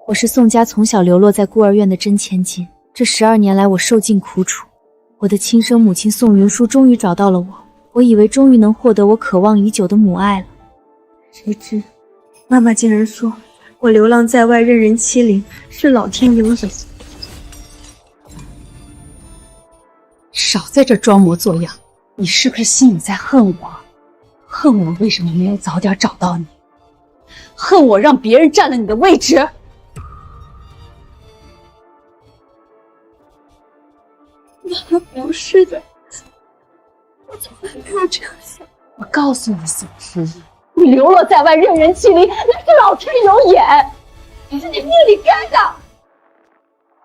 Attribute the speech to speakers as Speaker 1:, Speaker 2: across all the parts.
Speaker 1: 我是宋家从小流落在孤儿院的真千金，这12年来我受尽苦楚。我的亲生母亲宋云舒终于找到了我，我以为终于能获得我渴望已久的母爱了，谁知妈妈竟然说我流浪在外任人欺凌，是老天有眼。
Speaker 2: 少在这装模作样，你是不是心里在恨我？恨我为什么没有早点找到你？恨我让别人占了你的位置？
Speaker 1: 妈妈不是的，我从来没有这样想。
Speaker 2: 我告诉你，宋诗意，你流落在外任人欺凌，那是老天有眼，是你命里该的。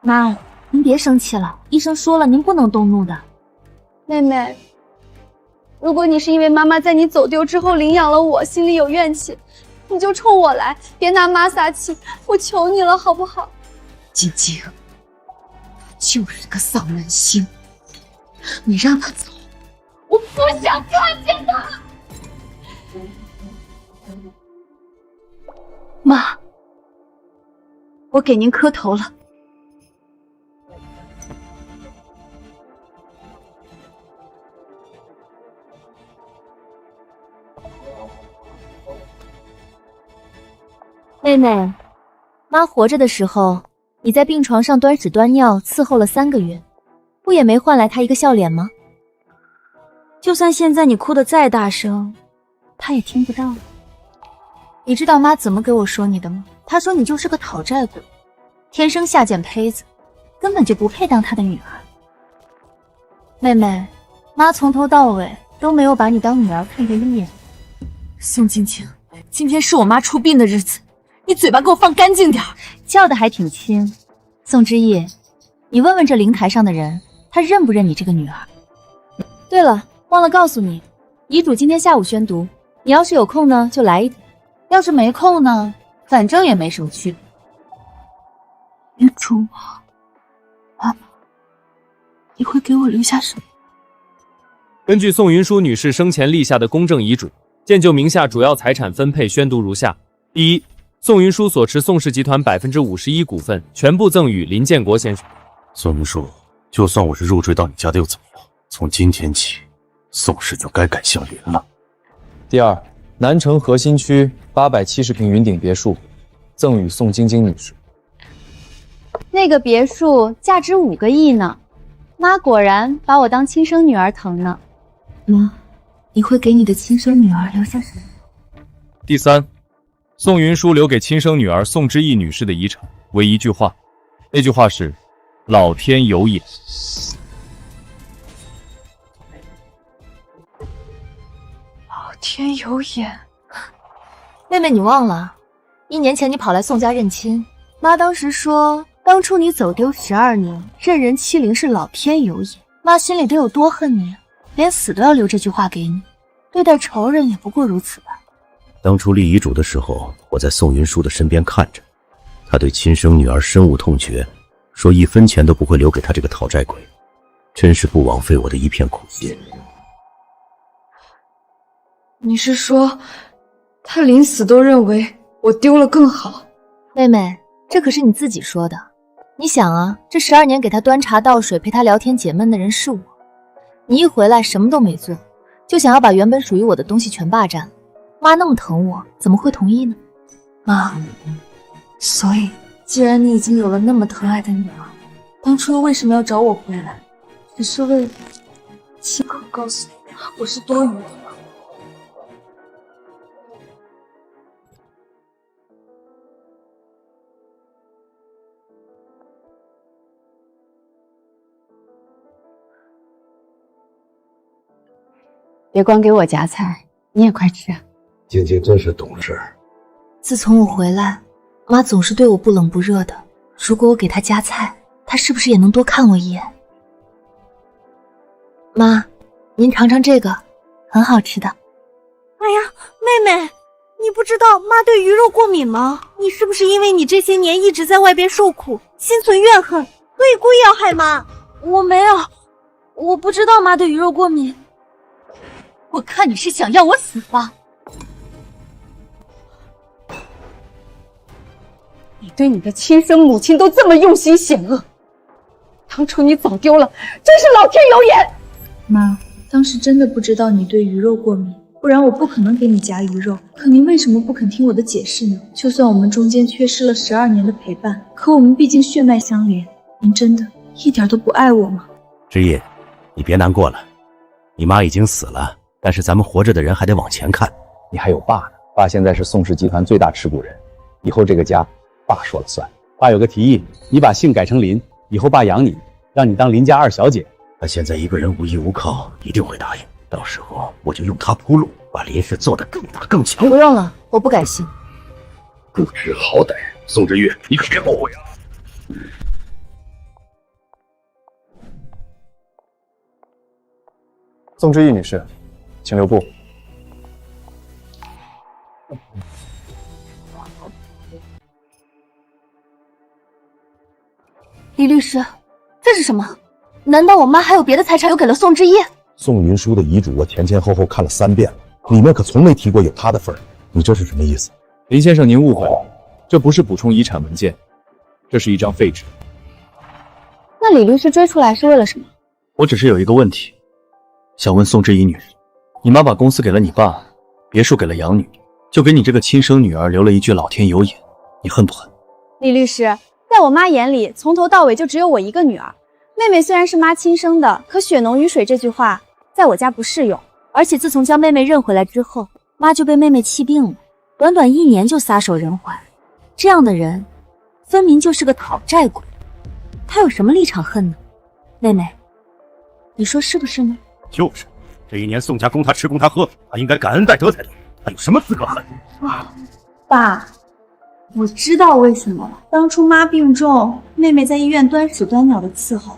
Speaker 1: 妈，您别生气了，医生说了，您不能动怒的。
Speaker 3: 妹妹，如果你是因为妈妈在你走丢之后领养了我，心里有怨气，你就冲我来，别拿妈撒气，我求你了，好不好？
Speaker 2: 晶晶，他就是个丧门星，你让他走，我不想看见他。
Speaker 1: 妈，我给您磕头了。妹妹，妈活着的时候，你在病床上端屎端尿伺候了3个月，不也没换来她一个笑脸吗？就算现在你哭得再大声，她也听不到了。你知道妈怎么给我说你的吗？她说你就是个讨债鬼，天生下贱胚子，根本就不配当她的女儿。妹妹，妈从头到尾都没有把你当女儿看在一眼。宋晶晶，今天是我妈出殡的日子，你嘴巴给我放干净点，叫的还挺轻。宋之意，你问问这灵台上的人，他认不认你这个女儿？对了，忘了告诉你，遗嘱今天下午宣读，你要是有空呢，就来一点；要是没空呢，反正也没什么区别。遗嘱吗？妈妈，你会给我留下什么？
Speaker 4: 根据宋云舒女士生前立下的公证遗嘱，现就名下主要财产分配宣读如下：第一，宋云舒所持宋氏集团51%股份全部赠与林建国先生。
Speaker 5: 宋云舒，就算我是入赘到你家的又怎么样？从今天起，宋氏就该改姓林了。
Speaker 6: 第二，南城核心区870平云顶别墅赠与宋晶晶女士。
Speaker 3: 那个别墅价值5个亿呢，妈果然把我当亲生女儿疼呢。
Speaker 1: 妈，你会给你的亲生女儿留下什么？
Speaker 4: 第三，宋云舒留给亲生女儿宋之意女士的遗产为一句话，那句话是“老天有眼”。
Speaker 1: 老天有眼。妹妹，你忘了，1年前你跑来宋家认亲，妈当时说，当初你走丢12年，任人欺凌是老天有眼，妈心里得有多恨你，连死都要留这句话给你。对待仇人也不过如此吧。
Speaker 5: 当初立遗嘱的时候，我在宋云舒的身边看着，他对亲生女儿深恶痛绝，说1分钱都不会留给他这个讨债鬼，真是不枉费我的一片苦心。
Speaker 7: 你是说，他临死都认为我丢了更好？
Speaker 1: 妹妹，这可是你自己说的。你想啊，这12年给他端茶倒水、陪他聊天解闷的人是我，你一回来什么都没做，就想要把原本属于我的东西全霸占了。妈那么疼我，怎么会同意呢？妈，所以既然你已经有了那么疼爱的女儿，当初为什么要找我回来？只是为了亲口告诉你我是多余的吗？
Speaker 2: 别光给我夹菜，你也快吃啊。
Speaker 8: 晶晶真是懂事。
Speaker 1: 自从我回来，妈总是对我不冷不热的。如果我给她夹菜，她是不是也能多看我一眼？妈，您尝尝这个，很好吃的。
Speaker 9: 哎呀，妹妹，你不知道妈对鱼肉过敏吗？你是不是因为你这些年一直在外边受苦，心存怨恨，所以故意要害妈？
Speaker 1: 我没有，我不知道妈对鱼肉过敏。
Speaker 2: 我看你是想要我死吧？你对你的亲生母亲都这么用心险恶，当初你早丢了，真是老天有眼。
Speaker 10: 妈，当时真的不知道你对鱼肉过敏，不然我不可能给你夹鱼肉。可您为什么不肯听我的解释呢？就算我们中间缺失了12年的陪伴，可我们毕竟血脉相连，您真的一点都不爱我吗？
Speaker 5: 之夜，你别难过了，你妈已经死了，但是咱们活着的人还得往前看。
Speaker 6: 你还有爸呢，爸现在是宋氏集团最大持股人，以后这个家爸说了算。爸有个提议，你把姓改成林，以后爸养你，让你当林家二小姐。
Speaker 5: 他现在一个人无依无靠，一定会答应。到时候我就用他铺路，把林氏做得更大更强。
Speaker 1: 不用了，我不改姓。
Speaker 8: 不知好歹，宋之月，你可别后悔啊！
Speaker 6: 宋之玉女士，请留步。
Speaker 1: 李律师，这是什么？难道我妈还有别的财产又给了宋之一？
Speaker 8: 宋云书的遗嘱我前后看了3遍了，里面可从没提过有他的份儿。你这是什么意思？
Speaker 6: 林先生，您误会了，这不是补充遗产文件，这是一张废纸。
Speaker 1: 那李律师追出来是为了什么？
Speaker 11: 我只是有一个问题，想问宋之怡女士，你妈把公司给了你爸，别墅给了养女，就给你这个亲生女儿留了一句老天有眼，你恨不恨？
Speaker 3: 李律师，在我妈眼里，从头到尾就只有我一个女儿。妹妹虽然是妈亲生的，可血浓于水这句话在我家不适用。
Speaker 1: 而且自从将妹妹认回来之后，妈就被妹妹气病了，短短1年就撒手人寰。这样的人，分明就是个讨债鬼。他有什么立场恨呢？妹妹，你说是不是呢？
Speaker 5: 就是，这1年宋家供他吃供他喝，他应该感恩戴德才对。他有什么资格恨？
Speaker 10: 爸，我知道为什么了。当初妈病重，妹妹在医院端屎端尿的伺候，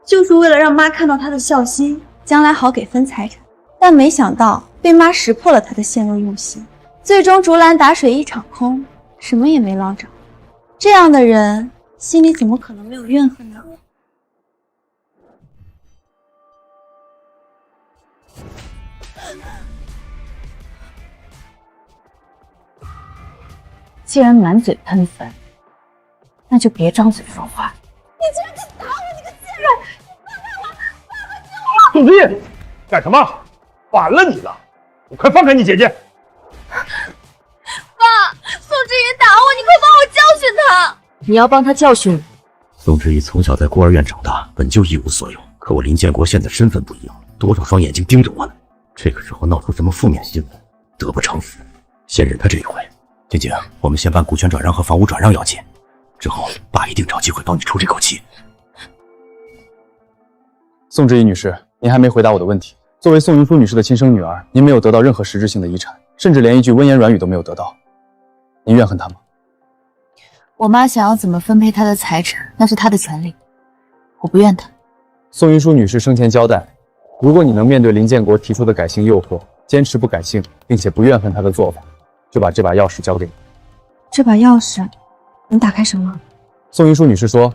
Speaker 10: 就是为了让妈看到她的孝心，将来好给分财产。但没想到被妈识破了她的陷落用心，最终竹篮打水一场空，什么也没捞着。这样的人心里怎么可能没有怨恨呢？
Speaker 2: 既然满嘴喷粪，那就别张嘴说话。
Speaker 3: 你居然敢打我，你个贱人！你放开我！爸爸救我！
Speaker 8: 宋之夜，干什么？反了你了！你快放开你姐姐！
Speaker 3: 爸，宋之宇打我，你快帮我教训他！
Speaker 1: 你要帮他教训我？
Speaker 5: 宋之义从小在孤儿院长大，本就一无所有。可我林建国现在身份不一样，多少双眼睛盯着我呢？这个时候闹出什么负面新闻，得不偿失。先忍他这一回。静静，我们先办股权转让和房屋转让要紧，之后爸一定找机会帮你出这口气。
Speaker 6: 宋之怡女士，您还没回答我的问题。作为宋云舒女士的亲生女儿，您没有得到任何实质性的遗产，甚至连一句温言软语都没有得到，您怨恨她吗？
Speaker 1: 我妈想要怎么分配她的财产，那是她的权利，我不怨她。
Speaker 6: 宋云舒女士生前交代，如果你能面对林建国提出的改姓诱惑，坚持不改姓，并且不怨恨他的做法，就把这把钥匙交给你。
Speaker 10: 这把钥匙能打开什么？
Speaker 6: 宋云舒女士说，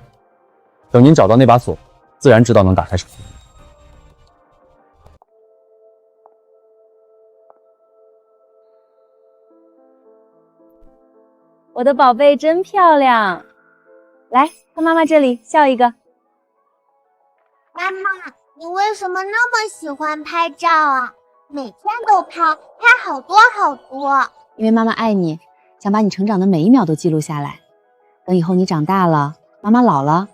Speaker 6: 等您找到那把锁，自然知道能打开什么。
Speaker 3: 我的宝贝真漂亮，来，看妈妈这里，笑一个。
Speaker 12: 妈妈，你为什么那么喜欢拍照啊？每天都拍，拍好多好多。
Speaker 3: 因为妈妈爱你，想把你成长的每一秒都记录下来。等以后你长大了，妈妈老了，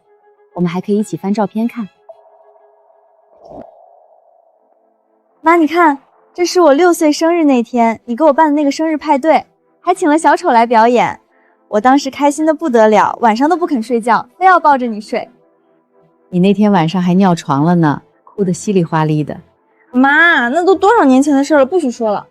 Speaker 3: 我们还可以一起翻照片看。
Speaker 10: 妈，你看，这是我6岁生日那天你给我办的那个生日派对，还请了小丑来表演。我当时开心的不得了，晚上都不肯睡觉，非要抱着你睡。
Speaker 3: 你那天晚上还尿床了呢，哭得稀里哗啦的。
Speaker 10: 妈，那都多少年前的事了，不许说了。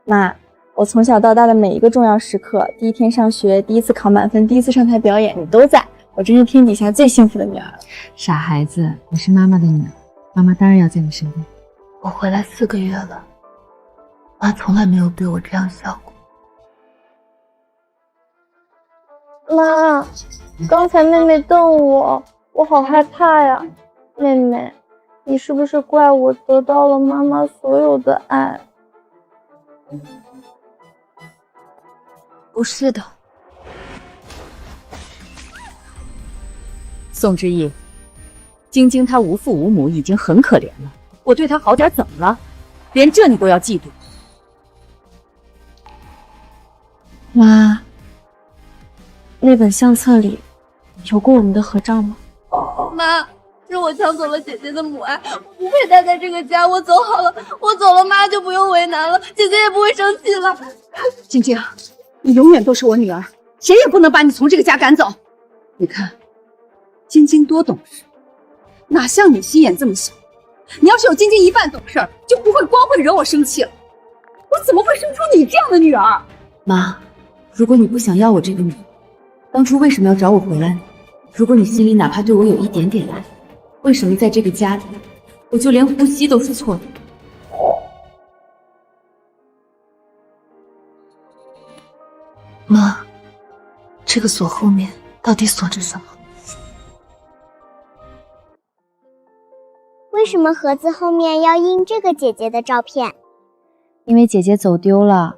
Speaker 10: 妈，我从小到大的每一个重要时刻，第一天上学，第一次考满分，第一次上台表演，你都在。我真是天底下最幸福的女儿。
Speaker 3: 傻孩子，我是妈妈的女儿，妈妈当然要在你身边。
Speaker 1: 我回来4个月了，妈从来没有对我这样笑过。
Speaker 3: 妈，刚才妹妹瞪我，我好害怕呀。妹妹，你是不是怪我得到了妈妈所有的爱？
Speaker 1: 不是的，
Speaker 2: 宋之义，晶晶她无父无母，已经很可怜了，我对她好点怎么了？连这你都要嫉妒？
Speaker 3: 妈，那本相册里有过我们的合照吗？
Speaker 10: 妈，是我抢走了姐姐的母爱，我不配待在这个家。我走好了，我走了，妈就不用为难了，姐姐也不会生气了。
Speaker 2: 晶晶，你永远都是我女儿，谁也不能把你从这个家赶走。你看，晶晶多懂事，哪像你心眼这么小。你要是有晶晶一半懂事，就不会光会惹我生气了。我怎么会生出你这样的女儿？
Speaker 1: 妈，如果你不想要我这个女儿，当初为什么要找我回来呢？如果你心里哪怕对我有一点点爱，为什么在这个家里，我就连呼吸都是错的？妈，这个锁后面到底锁着什么？
Speaker 12: 为什么盒子后面要印这个姐姐的照片？
Speaker 1: 因为姐姐走丢了，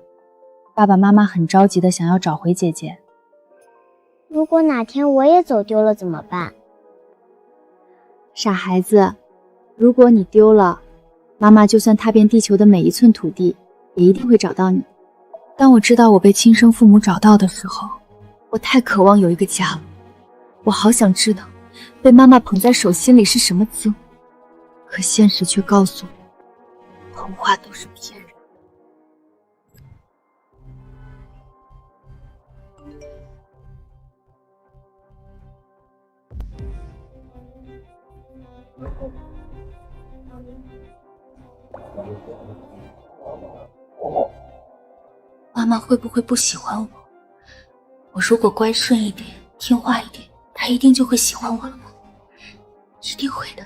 Speaker 1: 爸爸妈妈很着急的想要找回姐姐。
Speaker 12: 如果哪天我也走丢了怎么办？
Speaker 1: 傻孩子，如果你丢了，妈妈就算踏遍地球的每一寸土地，也一定会找到你。当我知道我被亲生父母找到的时候，我太渴望有一个家了。我好想知道，被妈妈捧在手心里是什么滋味。可现实却告诉我，童话都是骗人。妈妈会不会不喜欢我？我如果乖顺一点，听话一点，她一定就会喜欢我了吗？一定会的。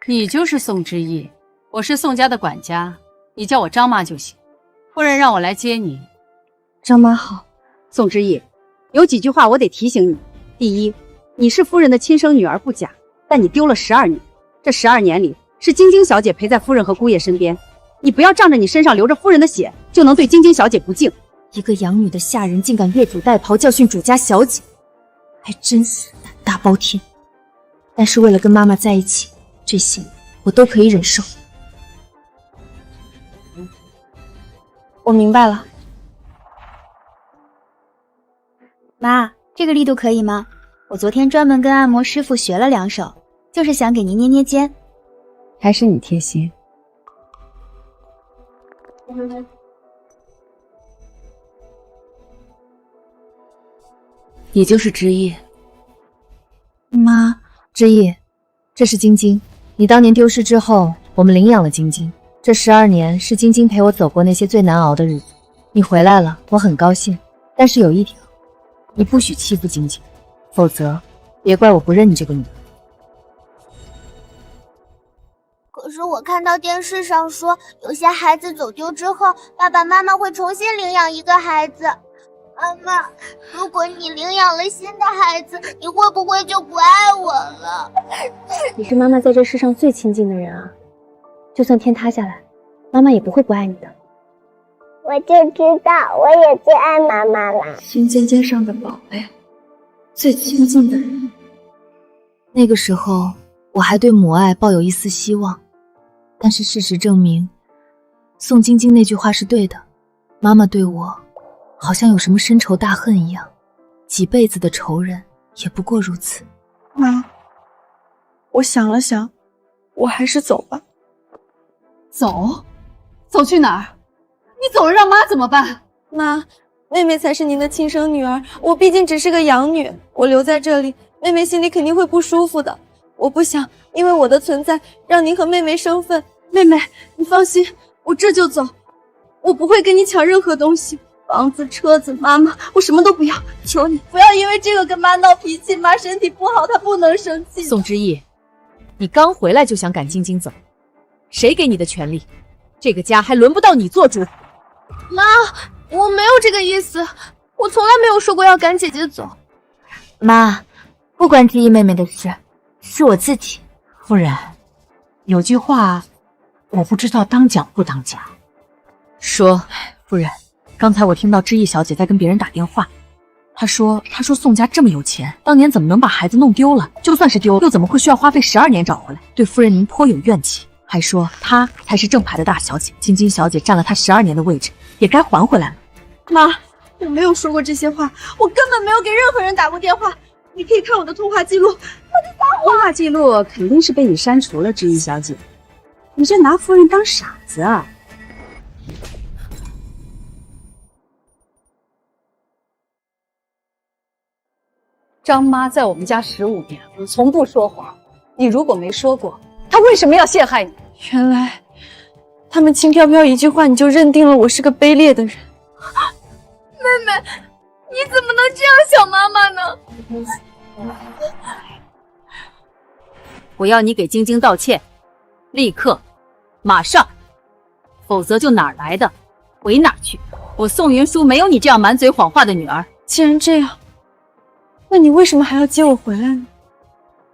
Speaker 2: 你就是宋之义，我是宋家的管家，你叫我张妈就行。夫人让我来接你。
Speaker 3: 张妈好。
Speaker 2: 宋之义，有几句话我得提醒你。第一，你是夫人的亲生女儿不假，但你丢了12年，这12年里是晶晶小姐陪在夫人和姑爷身边，你不要仗着你身上流着夫人的血就能对晶晶小姐不敬。
Speaker 1: 一个养女的下人竟敢越俎代庖教训主家小姐，还真是胆大包天。但是为了跟妈妈在一起，这些我都可以忍受。
Speaker 3: 我明白了。
Speaker 1: 妈，这个力度可以吗？我昨天专门跟按摩师傅学了2手，就是想给您捏捏肩。
Speaker 2: 还是你贴心。
Speaker 1: 你就是之意。
Speaker 9: 妈，
Speaker 1: 之意，这是晶晶。你当年丢失之后，我们领养了晶晶。这12年是晶晶陪我走过那些最难熬的日子。你回来了，我很高兴。但是有一条，你不许欺负晶晶，否则别怪我不认你这个女儿。
Speaker 12: 可是我看到电视上说，有些孩子走丢之后，爸爸妈妈会重新领养一个孩子。妈妈，如果你领养了新的孩子，你会不会就不爱我了？
Speaker 3: 你是妈妈在这世上最亲近的人啊，就算天塌下来，妈妈也不会不爱你的。
Speaker 12: 我就知道，我也最爱妈妈了。
Speaker 1: 心尖尖上的宝贝，最亲近的人。那个时候，我还对母爱抱有一丝希望，但是事实证明，宋晶晶那句话是对的，妈妈对我好像有什么深仇大恨一样，几辈子的仇人也不过如此。
Speaker 9: 妈，我想了想，我还是走吧。
Speaker 2: 走？走去哪儿？你走了让妈怎么办？
Speaker 3: 妈，妹妹才是您的亲生女儿，我毕竟只是个养女，我留在这里，妹妹心里肯定会不舒服的。我不想因为我的存在让您和妹妹生分。妹妹，你放心，我这就走，我不会跟你抢任何东西，房子、车子、妈妈，我什么都不要，求你不要因为这个跟妈闹脾气。妈身体不好，她不能生气。
Speaker 2: 宋之义，你刚回来就想赶晶晶走，谁给你的权利？这个家还轮不到你做主。
Speaker 3: 妈，我没有这个意思，我从来没有说过要赶姐姐走。
Speaker 1: 妈，不关之意妹妹的事，是我自己。
Speaker 2: 夫人，有句话我不知道当讲不当讲。说，夫人，刚才我听到之意小姐在跟别人打电话，他说宋家这么有钱，当年怎么能把孩子弄丢了？就算是丢，又怎么会需要花费12年找回来？对夫人您颇有怨气，还说她才是正牌的大小姐，晶晶小姐占了她12年的位置，也该还回来了。
Speaker 3: 妈，我没有说过这些话，我根本没有给任何人打过电话。你可以看我的通话记录，他在撒谎。
Speaker 2: 通话记录肯定是被你删除了，知意小姐，你这拿夫人当傻子啊！张妈在我们家15年了，从不说谎。你如果没说过，她为什么要陷害你？
Speaker 3: 原来，他们轻飘飘一句话，你就认定了我是个卑劣的人。妹妹，你怎么能这样想妈妈呢？
Speaker 2: 我要你给晶晶道歉，立刻，马上，否则就哪儿来的回哪儿去。我宋云舒没有你这样满嘴谎话的女儿。
Speaker 3: 既然这样，那你为什么还要接我回来呢？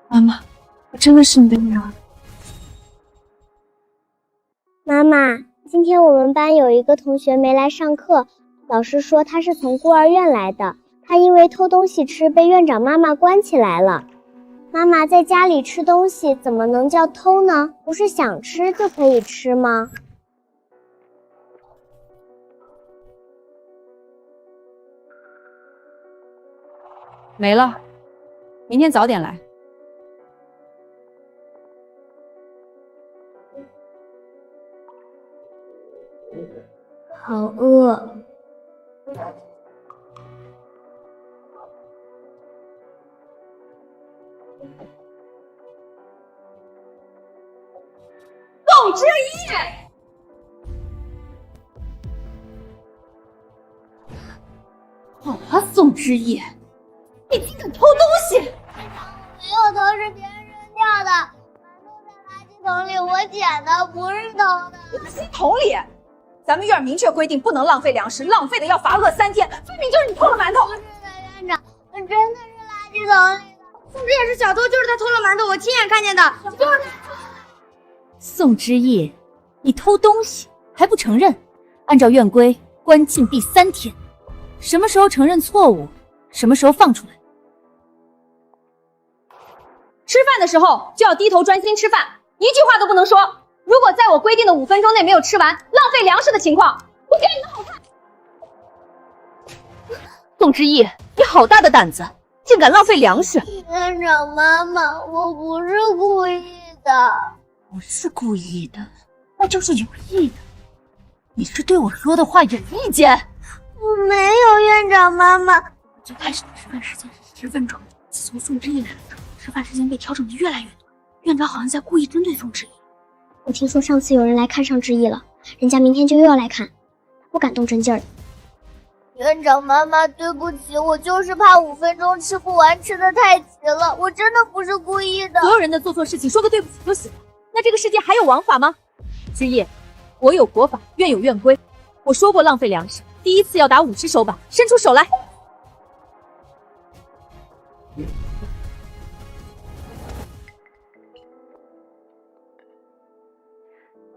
Speaker 3: 妈妈，我真的是你的女儿。
Speaker 12: 妈妈，今天我们班有一个同学没来上课，老师说他是从孤儿院来的，他因为偷东西吃被院长妈妈关起来了。妈妈，在家里吃东西怎么能叫偷呢？不是想吃就可以吃吗？
Speaker 2: 没了，明天早点来。
Speaker 12: 好饿。
Speaker 2: 宋之意，好啊，宋之意，你竟敢偷东西！
Speaker 12: 没有偷，是别人扔掉的。馒头在垃圾桶里，我捡的，不是偷的。
Speaker 2: 垃圾桶里？咱们院明确规定不能浪费粮食，浪费的要罚饿3天。分明就是你偷了馒头。
Speaker 12: 不是的，院长，我真的是垃圾桶里的。宋之也是小偷，就是他偷了馒头，我亲眼看见的，就是他。
Speaker 1: 宋之意，你偷东西还不承认？按照院规，关禁闭3天。什么时候承认错误，什么时候放出来。
Speaker 2: 吃饭的时候就要低头专心吃饭，一句话都不能说。如果在我规定的5分钟内没有吃完，浪费粮食的情况，我给你们好看。宋之意，你好大的胆子，竟敢浪费粮食！
Speaker 12: 院长妈妈，我不是故意的。
Speaker 1: 不是故意的，那就是有意的。你是对我说的话有意见？
Speaker 12: 我没有，院长妈妈。
Speaker 1: 最开始的吃饭时间是10分钟，自从宋之意来了之后，吃饭时间被调整的越来越短。院长好像在故意针对宋之意。
Speaker 12: 我听说上次有人来看上之意了，人家明天就又要来看，不敢动真劲儿。院长妈妈，对不起，我就是怕5分钟吃不完，吃的太急了，我真的不是故意的。
Speaker 2: 所有人的做错事情说个对不起就行了，那这个世界还有王法吗？之意，国有国法，院有院规。我说过浪费粮食，第一次要打50手板，伸出手来。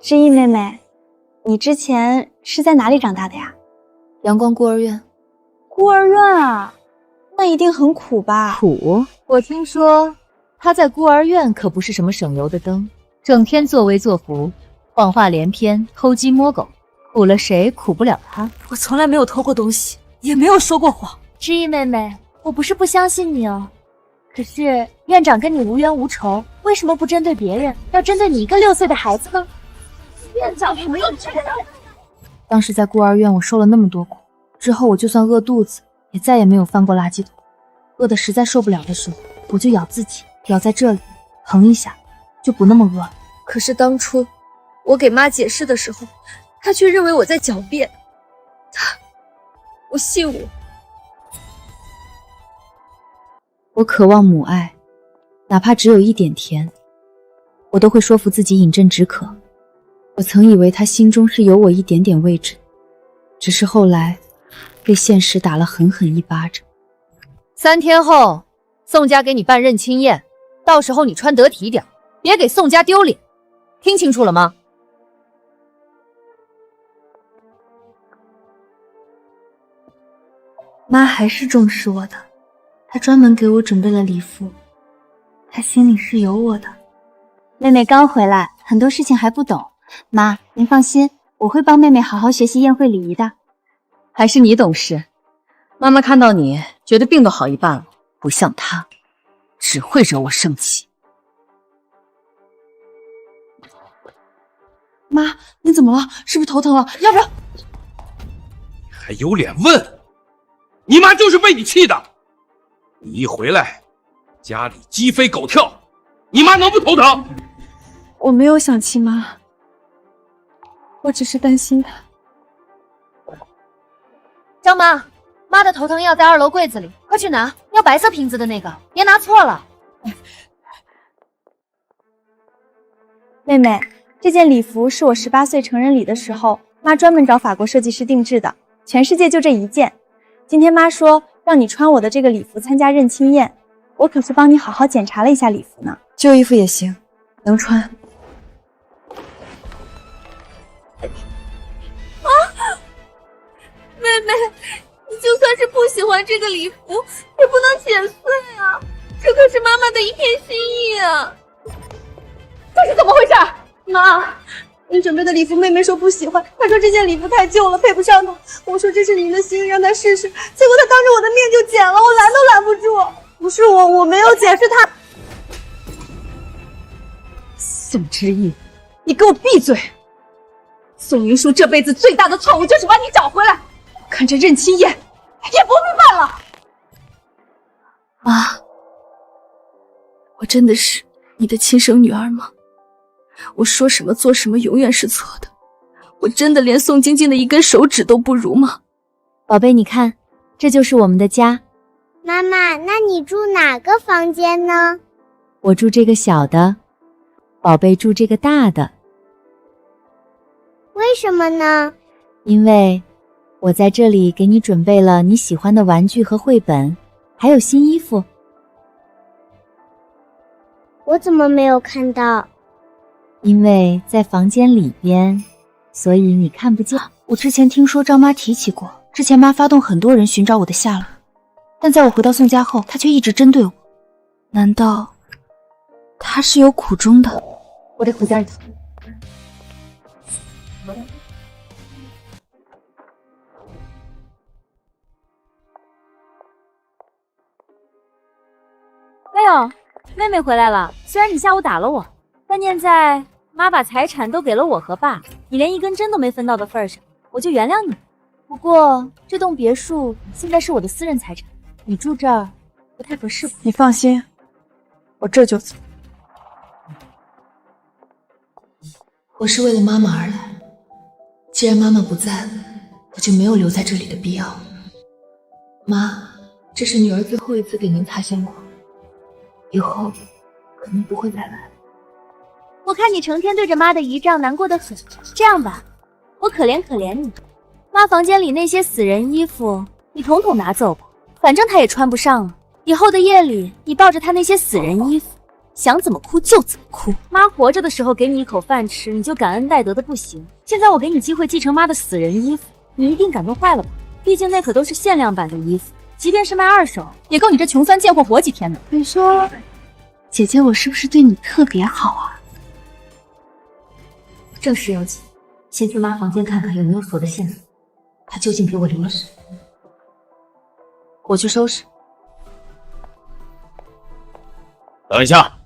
Speaker 10: 之意妹妹，你之前是在哪里长大的呀？
Speaker 1: 阳光孤儿院。
Speaker 10: 孤儿院啊，那一定很苦吧？
Speaker 1: 苦？我听说他在孤儿院可不是什么省油的灯，整天作威作福，谎话连篇，偷鸡摸狗，苦了谁苦不了他。
Speaker 2: 我从来没有偷过东西，也没有说过谎。
Speaker 1: 之意妹妹，我不是不相信你哦，可是院长跟你无冤无仇，为什么不针对别人，要针对你一个6岁的孩子呢？
Speaker 2: 院长没有这样。
Speaker 1: 当时在孤儿院我受了那么多苦，之后我就算饿肚子，也再也没有翻过垃圾桶。饿得实在受不了的时候，我就咬自己，咬在这里，疼一下，就不那么饿了。
Speaker 3: 可是当初我给妈解释的时候，她却认为我在狡辩。她不信我。
Speaker 1: 我渴望母爱，哪怕只有一点甜，我都会说服自己饮鸩止渴。我曾以为他心中是有我一点点位置，只是后来被现实打了狠狠一巴掌。3天后，宋家给你办认亲宴，到时候你穿得体点，别给宋家丢脸，听清楚了吗？
Speaker 10: 妈还是重视我的，她专门给我准备了礼服，她心里是有我的。妹妹刚回来，很多事情还不懂。妈，您放心，我会帮妹妹好好学习宴会礼仪的。
Speaker 2: 还是你懂事，妈妈看到你，觉得病都好一半了，不像她，只会惹我生气。妈，你怎么了？是不是头疼了？要不要？
Speaker 13: 还有脸问？你妈就是被你气的。你一回来，家里鸡飞狗跳，你妈能不头疼？
Speaker 3: 我没有想气妈，我只是担心她。
Speaker 1: 张妈，妈的头疼药在2楼柜子里，快去拿，要白色瓶子的那个，别拿错了。
Speaker 10: 妹妹，这件礼服是我18岁成人礼的时候，妈专门找法国设计师定制的，全世界就这一件。今天妈说让你穿我的这个礼服参加认亲宴，我可是帮你好好检查了一下礼服呢。
Speaker 3: 旧衣服也行，能穿。
Speaker 9: 啊，妹妹，你就算是不喜欢这个礼服，也不能剪碎啊！这可是妈妈的一片心意啊！
Speaker 2: 这是怎么回事？妈，您准备的礼服，妹妹说不喜欢，她说这件礼服太旧了，配不上她。我说这是您的心意，让她试试，结果她当着我的面就剪了，我拦都拦不住。不是我没有剪，是她。宋之意，你给我闭嘴！宋云舒这辈子最大的错误就是把你找回来，看这认亲宴也不必办了。
Speaker 7: 妈，我真的是你的亲生女儿吗？我说什么做什么永远是错的，我真的连宋晶晶的一根手指都不如吗？
Speaker 1: 宝贝，你看，这就是我们的家。
Speaker 12: 妈妈，那你住哪个房间呢？
Speaker 1: 我住这个小的，宝贝住这个大的。
Speaker 12: 为什么呢？
Speaker 1: 因为我在这里给你准备了你喜欢的玩具和绘本，还有新衣服。
Speaker 12: 我怎么没有看到？
Speaker 1: 因为在房间里边，所以你看不见。
Speaker 10: 我之前听说张妈提起过，之前妈发动很多人寻找我的下落，但在我回到宋家后，她却一直针对我。难道她是有苦衷的？
Speaker 2: 我得回家一次。
Speaker 1: 没有，妹妹回来了。虽然你下午打了我，但念在妈把财产都给了我和爸，你连一根针都没分到的份上，我就原谅你。不过这栋别墅现在是我的私人财产，你住这儿不太合适吧？
Speaker 3: 你放心，我这就走。
Speaker 7: 我是为了妈妈而来，既然妈妈不在了，我就没有留在这里的必要。妈，这是女儿最后一次给您擦相框，以后可能不会再来了。
Speaker 1: 我看你成天对着妈的遗仗难过得很，这样吧，我可怜可怜你，妈房间里那些死人衣服你统统拿走吧，反正她也穿不上了。以后的夜里你抱着她那些死人衣服，想怎么哭就怎么哭。妈活着的时候给你一口饭吃，你就感恩戴德的不行，现在我给你机会继承妈的死人衣服，你一定感动坏了吧？毕竟那可都是限量版的衣服，即便是卖2手也够你这穷酸贱货活几天呢。
Speaker 10: 你说姐姐我是不是对你特别好啊？
Speaker 1: 正事有紧，先去妈房间看看有没有锁的线索，她究竟给我留了什么。
Speaker 2: 我去收拾。
Speaker 5: 等一下，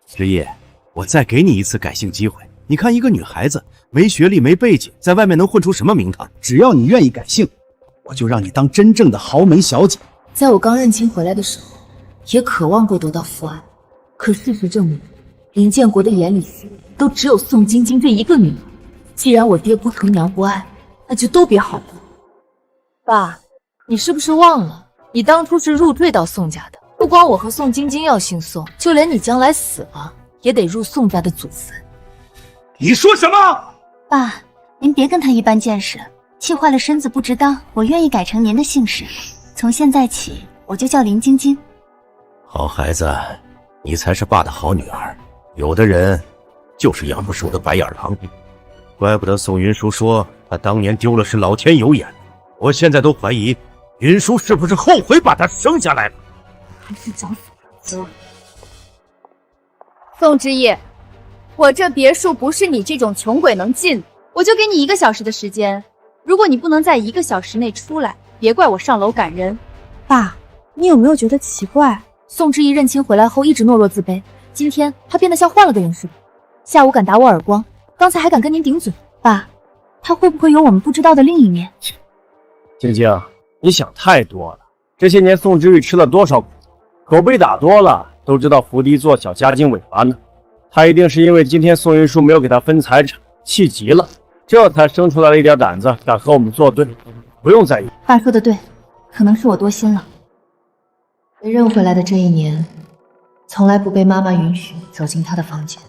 Speaker 5: 之夜，我再给你一次改姓机会。你看，一个女孩子没学历、没背景，在外面能混出什么名堂？
Speaker 14: 只要你愿意改姓，我就让你当真正的豪门小姐。
Speaker 7: 在我刚认亲回来的时候，也渴望过得到父爱，可事实证明，林建国的眼里都只有宋晶晶这一个女儿。既然我爹不疼娘不爱，那就都别好了。
Speaker 15: 爸，你是不是忘了？你当初是入赘到宋家的，不光我和宋晶晶要姓宋，就连你将来死了也得入宋家的祖坟。
Speaker 13: 你说什么？
Speaker 10: 爸，您别跟他一般见识，气坏了身子不值当。我愿意改成您的姓氏，从现在起我就叫林晶晶。
Speaker 5: 好孩子，你才是爸的好女儿。有的人就是养不熟的白眼狼，怪不得宋云舒说他当年丢了是老天有眼，我现在都怀疑云舒是不是后悔把他生下来了，
Speaker 1: 还是找死吧。宋之意，我这别墅不是你这种穷鬼能进的。
Speaker 10: 我就给你1个小时的时间，如果你不能在1个小时内出来，别怪我上楼赶人。
Speaker 1: 爸，你有没有觉得奇怪？宋之意认亲回来后一直懦弱自卑，今天他变得像换了个人似的。下午敢打我耳光，刚才还敢跟您顶嘴。爸，他会不会有我们不知道的另一面？
Speaker 16: 晶晶，你想太多了。这些年宋之玉吃了多少苦，狗被打多了都知道伏低做小，夹紧尾巴呢。他一定是因为今天宋云舒没有给他分财产，气急了，这才生出来了一点胆子，敢和我们作对。不用在意。
Speaker 1: 爸说的对，可能是我多心了。
Speaker 7: 被认回来的这一年，从来不被妈妈允许走进她的房间。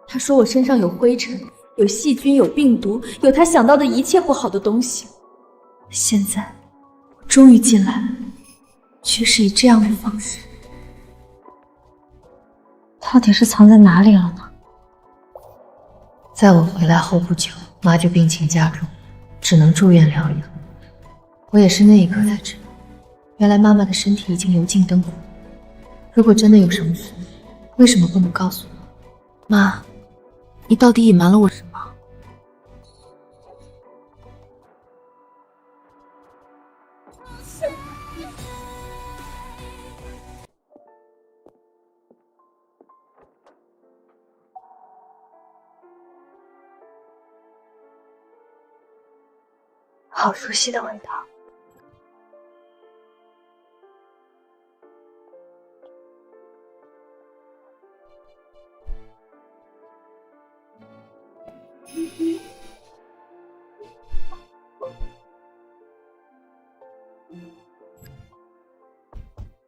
Speaker 15: 她说我身上有灰尘，有细菌，有病毒，有她想到的一切不好的东西。现在，我终于进来了，却是以这样的方式。
Speaker 10: 到底是藏在哪里了呢？
Speaker 7: 在我回来后不久，妈就病情加重，只能住院疗养。我也是那一刻才知道，原来妈妈的身体已经油尽灯枯。如果真的有什么事，为什么不能告诉我？
Speaker 15: 妈，你到底隐瞒了我什么？
Speaker 7: 好熟悉的味道。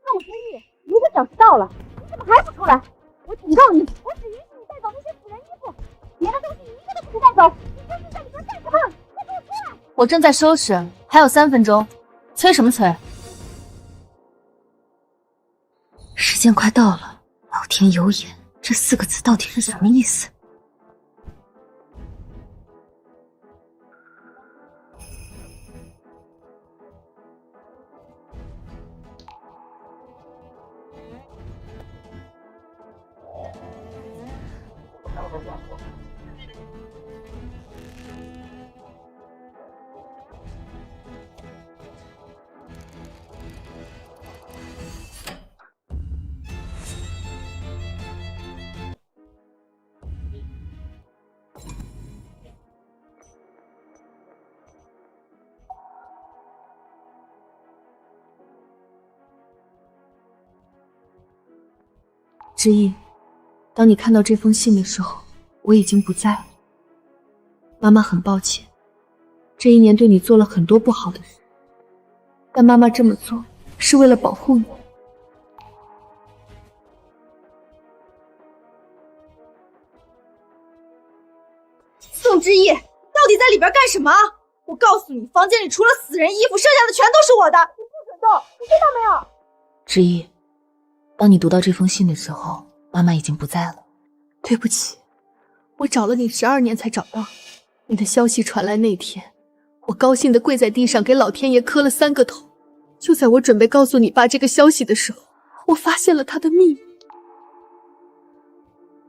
Speaker 9: 宋之意，1个小时到了，你怎么还不出来？我警告你，我只允许你带走那些死人衣服，别的东西一个都不许带走。你究竟在里边干什么？快给我出来！
Speaker 1: 我正在收拾，还有3分钟，催什么催？
Speaker 7: 时间快到了，老天有眼，这4个字到底是什么意思？
Speaker 1: 之意，当你看到这封信的时候，我已经不在了。妈妈很抱歉，这1年对你做了很多不好的事，但妈妈这么做是为了保护你。
Speaker 10: 宋之意，到底在里边干什么？我告诉你，房间里除了死人衣服，剩下的全都是我的，你不准动，你听到没有？
Speaker 1: 之意，当你读到这封信的时候，妈妈已经不在了。
Speaker 15: 对不起，我找了你12年才找到。你的消息传来那天，我高兴地跪在地上给老天爷磕了3个头。就在我准备告诉你爸这个消息的时候，我发现了他的秘密。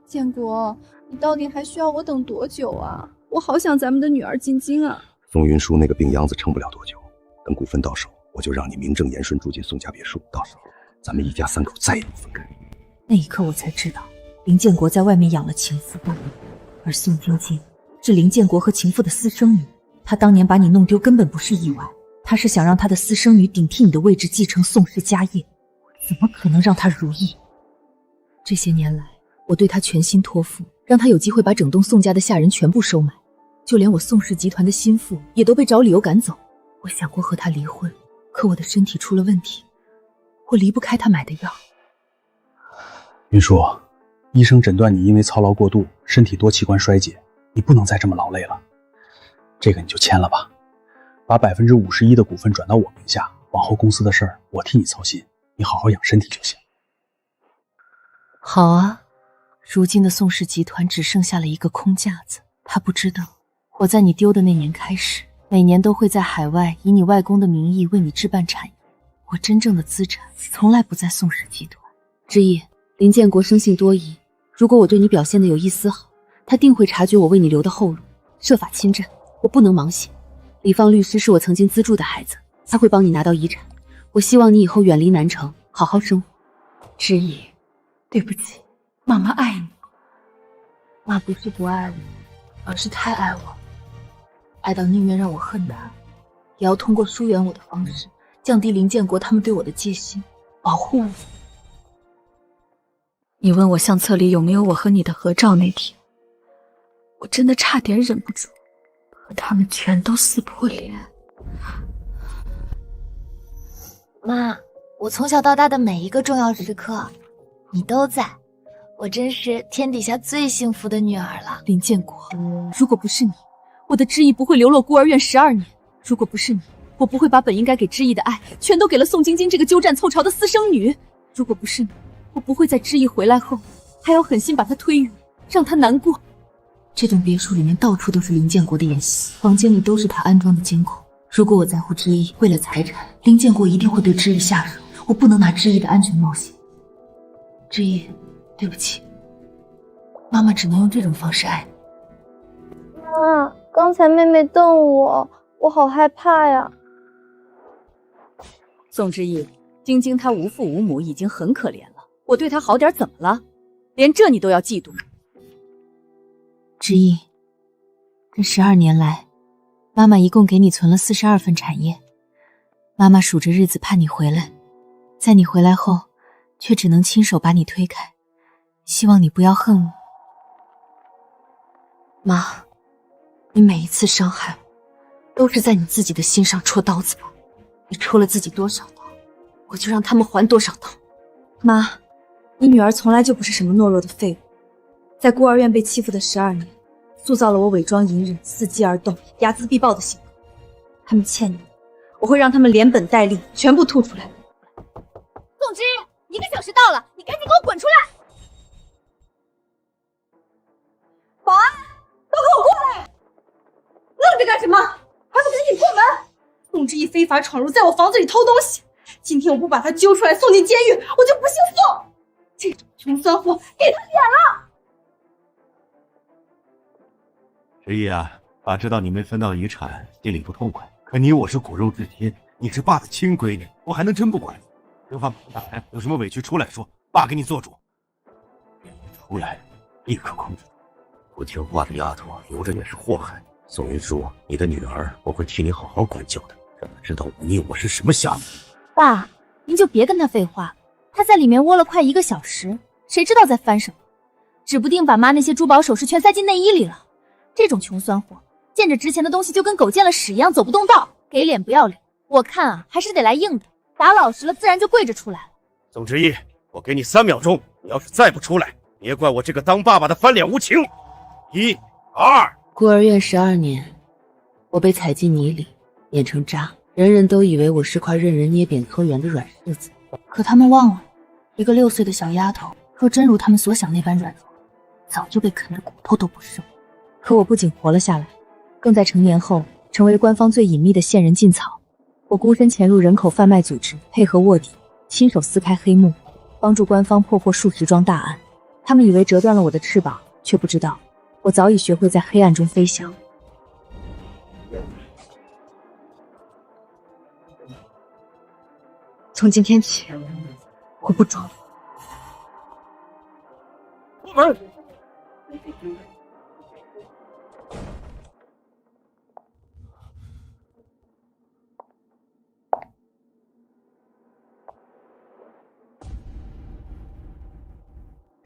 Speaker 3: 建国，你到底还需要我等多久啊？我好想咱们的女儿晶晶啊！
Speaker 8: 宋云舒那个病秧子撑不了多久，等股份到手，我就让你名正言顺住进宋家别墅，到时候咱们一家3口再也不分开。
Speaker 1: 那一刻我才知道，林建国在外面养了情妇半年，而宋晶晶是林建国和情妇的私生女。他当年把你弄丢根本不是意外，他是想让他的私生女顶替你的位置，继承宋氏家业。怎么可能让他如意？这些年来，我对他全心托付，让他有机会把整栋宋家的下人全部收买，就连我宋氏集团的心腹也都被找理由赶走。我想过和他离婚，可我的身体出了问题，我离不开他买的药。
Speaker 14: 云舒，医生诊断你因为操劳过度，身体多器官衰竭，你不能再这么劳累了。这个你就签了吧，把51%的股份转到我名下，往后公司的事儿我替你操心，你好好养身体就行。
Speaker 1: 好啊，如今的宋氏集团只剩下了一个空架子，他不知道我在你丢的那年开始，每年都会在海外以你外公的名义为你置办产业。我真正的资产从来不在宋氏集团。之意，林建国生性多疑，如果我对你表现的有一丝好，他定会察觉我为你留的后路，设法侵占。我不能盲写。李放律师是我曾经资助的孩子，他会帮你拿到遗产。我希望你以后远离南城，好好生活。之意，对不起，妈妈爱你。妈不是不爱我，而是太爱我，爱到宁愿让我恨他，也要通过疏远我的方式，降低林建国他们对我的戒心，保护我。你问我相册里有没有我和你的合照那天，我真的差点忍不住，可他们全都撕破脸。
Speaker 9: 妈，我从小到大的每一个重要时刻，你都在，我真是天底下最幸福的女儿了。
Speaker 1: 林建国，如果不是你，我的知意不会流落孤儿院12年；如果不是你，我不会把本应该给知意的爱全都给了宋晶晶这个鸠占凑巢的私生女；如果不是你，我不会在知意回来后还要狠心把她推远，让她难过。这栋别墅里面到处都是林建国的演习，房间里都是他安装的监控。如果我在乎知意，为了财产，林建国一定会对知意下手，我不能拿知意的安全冒险。知意，对不起，妈妈只能用这种方式爱你。
Speaker 3: 妈，刚才妹妹瞪我，我好害怕呀。
Speaker 1: 宋之意，晶晶她无父无母，已经很可怜了，我对她好点怎么了？连这你都要嫉妒？之意，这12年来，妈妈一共给你存了42份产业。妈妈数着日子盼你回来，在你回来后，却只能亲手把你推开。希望你不要恨我。妈，你每一次伤害我，都是在你自己的心上戳刀子吧？你戳了自己多少刀，我就让他们还多少刀。
Speaker 10: 妈，你女儿从来就不是什么懦弱的废物，在孤儿院被欺负的12年，塑造了我伪装隐忍、伺机而动、睚眦必报的性格。他们欠你的，我会让他们连本带利全部吐出来。
Speaker 9: 宋之意，1个小时到了，你赶紧给我滚出来！
Speaker 2: 保安，都给我过来！愣着干什么？还不赶紧破门！
Speaker 10: 宋之意非法闯入，在我房子里偷东西。今天我不把他揪出来送进监狱，我就不姓宋。这种穷酸货，给他脸了！
Speaker 8: 之意啊，爸知道你没分到遗产，心里不痛快。可你我是骨肉至亲，你是爸的亲闺女，我还能真不管你？刘发大人有什么委屈出来说，爸给你做主。出来，立刻控制。不听话的丫头留着也是祸害。宋云舒，你的女儿，我会替你好好管教的，让她知道你我是什么下场。
Speaker 1: 爸，您就别跟他废话，他在里面窝了快1个小时，谁知道在翻什么？指不定把妈那些珠宝首饰全塞进内衣里了。这种穷酸货，见着值钱的东西就跟狗见了屎一样走不动道，给脸不要脸。我看啊，还是得来硬的，打老实了自然就跪着出来了。
Speaker 13: 宋之意，我给你3秒钟，你要是再不出来，别怪我这个当爸爸的翻脸无情。1、2。
Speaker 1: 孤儿院12年，我被踩进泥里，碾成渣，人人都以为我是块任人捏扁搓圆的软柿子。可他们忘了，一个6岁的小丫头，若真如他们所想那般软弱，早就被啃得骨头都不剩。可我不仅活了下来，更在成年后成为官方最隐秘的线人进草。我孤身潜入人口贩卖组织，配合卧底，亲手撕开黑幕，帮助官方破获数十桩大案。他们以为折断了我的翅膀，却不知道我早已学会在黑暗中飞翔。从今天起，我不装了。
Speaker 13: 出门。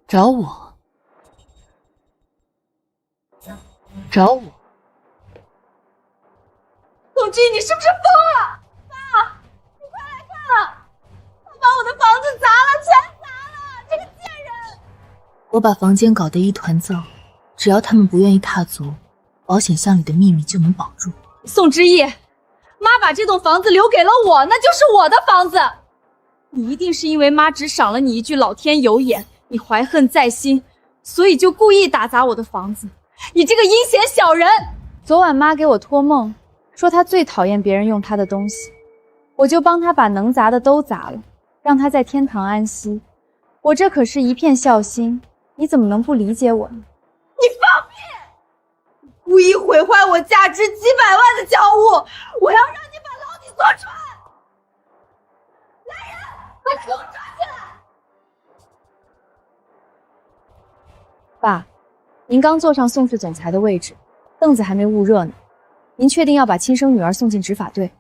Speaker 1: 找我？找我？
Speaker 10: 宋之意，你是不是疯了？爸，你快来看啊！他把我的房子砸了，全砸了！这个贱人！
Speaker 1: 我把房间搞得一团糟，只要他们不愿意踏足，保险箱里的秘密就能保住。
Speaker 10: 宋之意，妈把这栋房子留给了我，那就是我的房子。你一定是因为妈只赏了你一句老天有眼，你怀恨在心，所以就故意打砸我的房子。你这个阴险小人！
Speaker 3: 昨晚妈给我托梦，说她最讨厌别人用她的东西，我就帮她把能砸的都砸了，让她在天堂安息。我这可是一片孝心，你怎么能不理解我呢？
Speaker 10: 你放屁！故意毁坏我价值几百万的家务，我要让你把牢底坐穿！来人，把他给我抓起来！
Speaker 3: 爸，您刚坐上宋氏总裁的位置，凳子还没捂热呢。您确定要把亲生女儿送进执法队？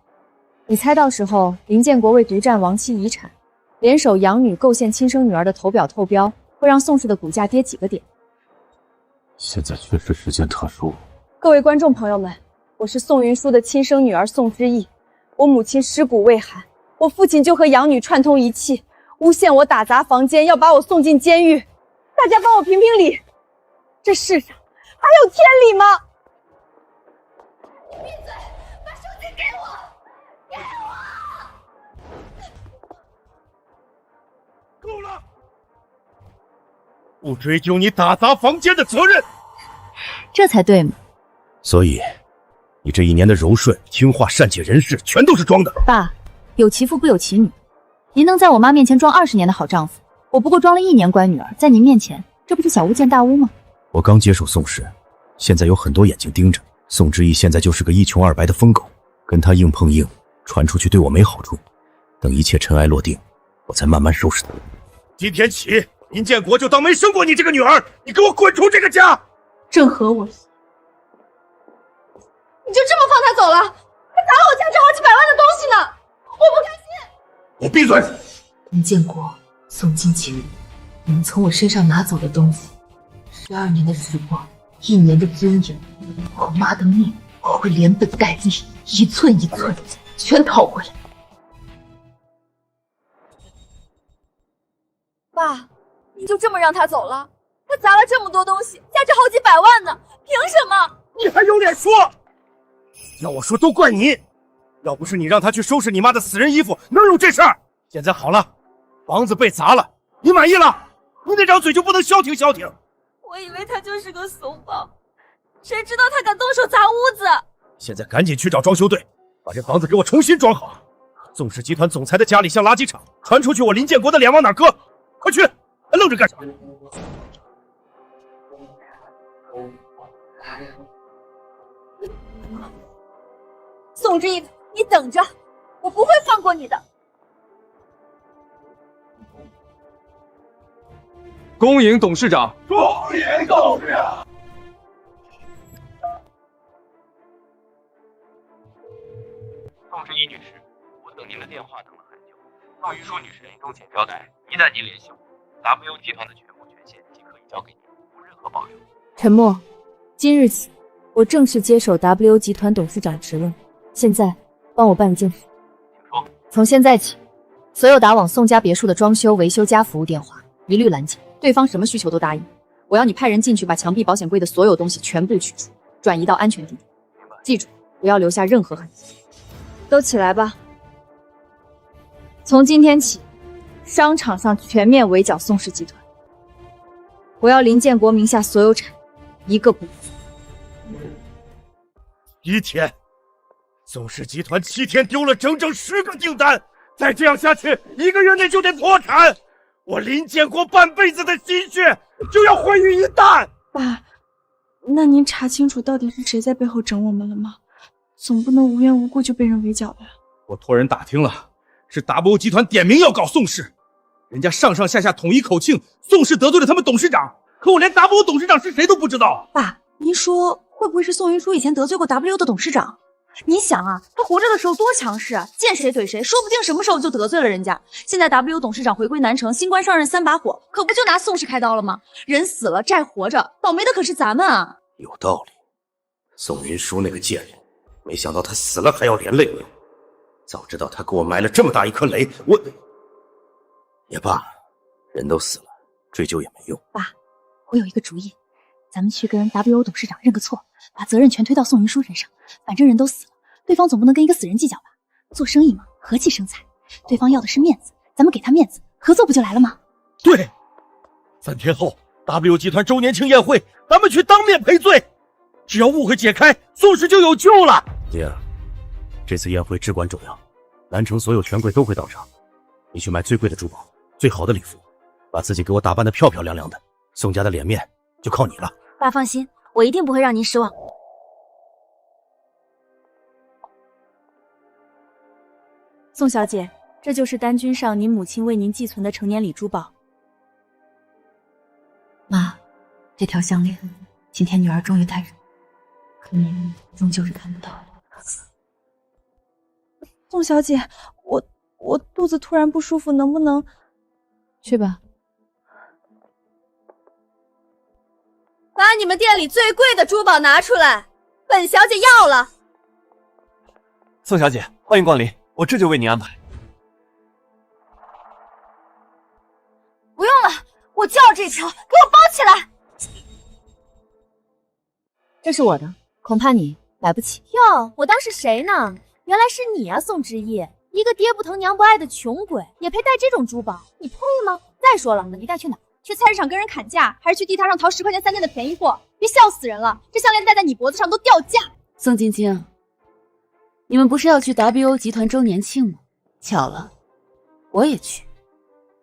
Speaker 3: 你猜到时候林建国为独占亡妻遗产，联手养女构陷亲生女儿的投表透标，会让宋氏的股价跌几个点？
Speaker 5: 现在确实时间特殊。
Speaker 3: 各位观众朋友们，我是宋云舒的亲生女儿宋之意。我母亲尸骨未寒，我父亲就和养女串通一气，诬陷我打砸房间，要把我送进监狱。大家帮我评评理，这世上还有天理吗？
Speaker 10: 你闭嘴，把手机给我，给我！
Speaker 8: 够了！不追究你打砸房间的责任，
Speaker 1: 这才对嘛。
Speaker 5: 所以，你这一年的柔顺、听话、善解人事，全都是装的。
Speaker 1: 爸，有其父不有其女，您能在我妈面前装20年的好丈夫，我不过装了1年乖女儿，在您面前，这不是小巫见大巫吗？
Speaker 5: 我刚接手宋氏，现在有很多眼睛盯着。宋之意现在就是个一穷二白的疯狗，跟他硬碰硬，传出去对我没好处。等一切尘埃落定，我再慢慢收拾他。
Speaker 8: 今天起，林建国就当没生过你这个女儿，你给我滚出这个家！
Speaker 10: 正合我心。你就这么放他走了？他砸了我价值好几百万的东西呢，我不开心！
Speaker 8: 我闭嘴！
Speaker 7: 林建国、宋金奇，你们从我身上拿走的东西，12年的时光，1年的尊严，我妈的命，我会连本带利，一寸一寸全讨回来。
Speaker 3: 爸，你就这么让他走了？他砸了这么多东西，价值好几百万呢，凭什么？
Speaker 8: 你还有脸说？要我说都怪你，要不是你让他去收拾你妈的死人衣服，哪有这事儿？现在好了，房子被砸了，你满意了？你那张嘴就不能消停消停？
Speaker 3: 我以为他就是个怂包，谁知道他敢动手砸屋子。
Speaker 8: 现在赶紧去找装修队，把这房子给我重新装好。宋氏集团总裁的家里像垃圾场，传出去我林建国的脸往哪搁？快去！还愣着干啥？
Speaker 3: 宋之意，你等着，我不会放过你的。
Speaker 4: 恭迎董事长！
Speaker 8: 恭迎董事长！
Speaker 4: 宋之意女士，我等您的电话等了很久。宋云舒女士临终前交代，一旦您联系我，W 集团的全部权限即可以交给您，无任何保留。
Speaker 1: 陈默，今日起，我正式接手 W 集团董事长职位。现在，帮我办一件事。
Speaker 4: 请说。
Speaker 1: 从现在起，所有打往宋家别墅的装修、维修加服务电话一律拦截，对方什么需求都答应。我要你派人进去，把墙壁、保险柜的所有东西全部取出，转移到安全地点。记住，不要留下任何痕迹。
Speaker 3: 都起来吧。从今天起，商场上全面围剿宋氏集团。我要林建国名下所有产业一个不留。
Speaker 8: 7天，宋氏集团7天丢了整整10个订单，再这样下去，1个月内就得破产。我林建国半辈子的心血就要毁于一旦。
Speaker 10: 爸，那您查清楚到底是谁在背后整我们了吗？总不能无缘无故就被人围剿吧？
Speaker 8: 我托人打听了，是 W 集团点名要搞宋氏，人家上上下下统一口径，宋氏得罪了他们董事长，可我连 W 董事长是谁都不知道。
Speaker 10: 爸，您说会不会是宋云舒以前得罪过 W 的董事长？你想啊，他活着的时候多强势啊，见谁怼谁，说不定什么时候就得罪了人家。现在 W 董事长回归南城，新官上任3把火，可不就拿宋氏开刀了吗？人死了债活着，倒霉的可是咱们啊！
Speaker 5: 有道理，宋云舒那个贱人，没想到他死了还要连累我。早知道他给我埋了这么大一颗雷，我也罢，人都死了，追究也没用。
Speaker 1: 爸，我有一个主意，咱们去跟 W 董事长认个错，把责任全推到宋云舒身上。反正人都死了，对方总不能跟一个死人计较吧？做生意嘛，和气生财。对方要的是面子，咱们给他面子，合作不就来了吗？
Speaker 8: 对，3天后 W 集团周年庆宴会，咱们去当面赔罪。只要误会解开，宋氏就有救了。
Speaker 5: 爹，这次宴会至关重要，南城所有权贵都会到场，你去买最贵的珠宝，最好的礼服，把自己给我打扮得漂漂亮亮的，宋家的脸面就靠你了。
Speaker 1: 爸放心，我一定不会让您失望。宋小姐，这就是单君上您母亲为您寄存的成年礼珠宝。
Speaker 7: 妈，这条项链，今天女儿终于戴上，可您终究是看不到的。
Speaker 3: 宋小姐，我肚子突然不舒服，能不能
Speaker 7: 去吧？
Speaker 3: 把你们店里最贵的珠宝拿出来，本小姐要了。
Speaker 11: 宋小姐，欢迎光临，我这就为您安排。
Speaker 1: 不用了，我就要这条，给我包起来。这是我的，恐怕你买不起。哟，我当是谁呢？原来是你啊，宋之意，一个爹不疼娘不爱的穷鬼，也配戴这种珠宝？你配吗？再说了，你带去哪？
Speaker 10: 去菜市场跟人砍价，还是去地摊上淘10块钱3件的便宜货？别笑死人了！这项链戴在你脖子上都掉价。
Speaker 7: 宋晶晶，你们不是要去 WO 集团周年庆吗？巧了，我也去。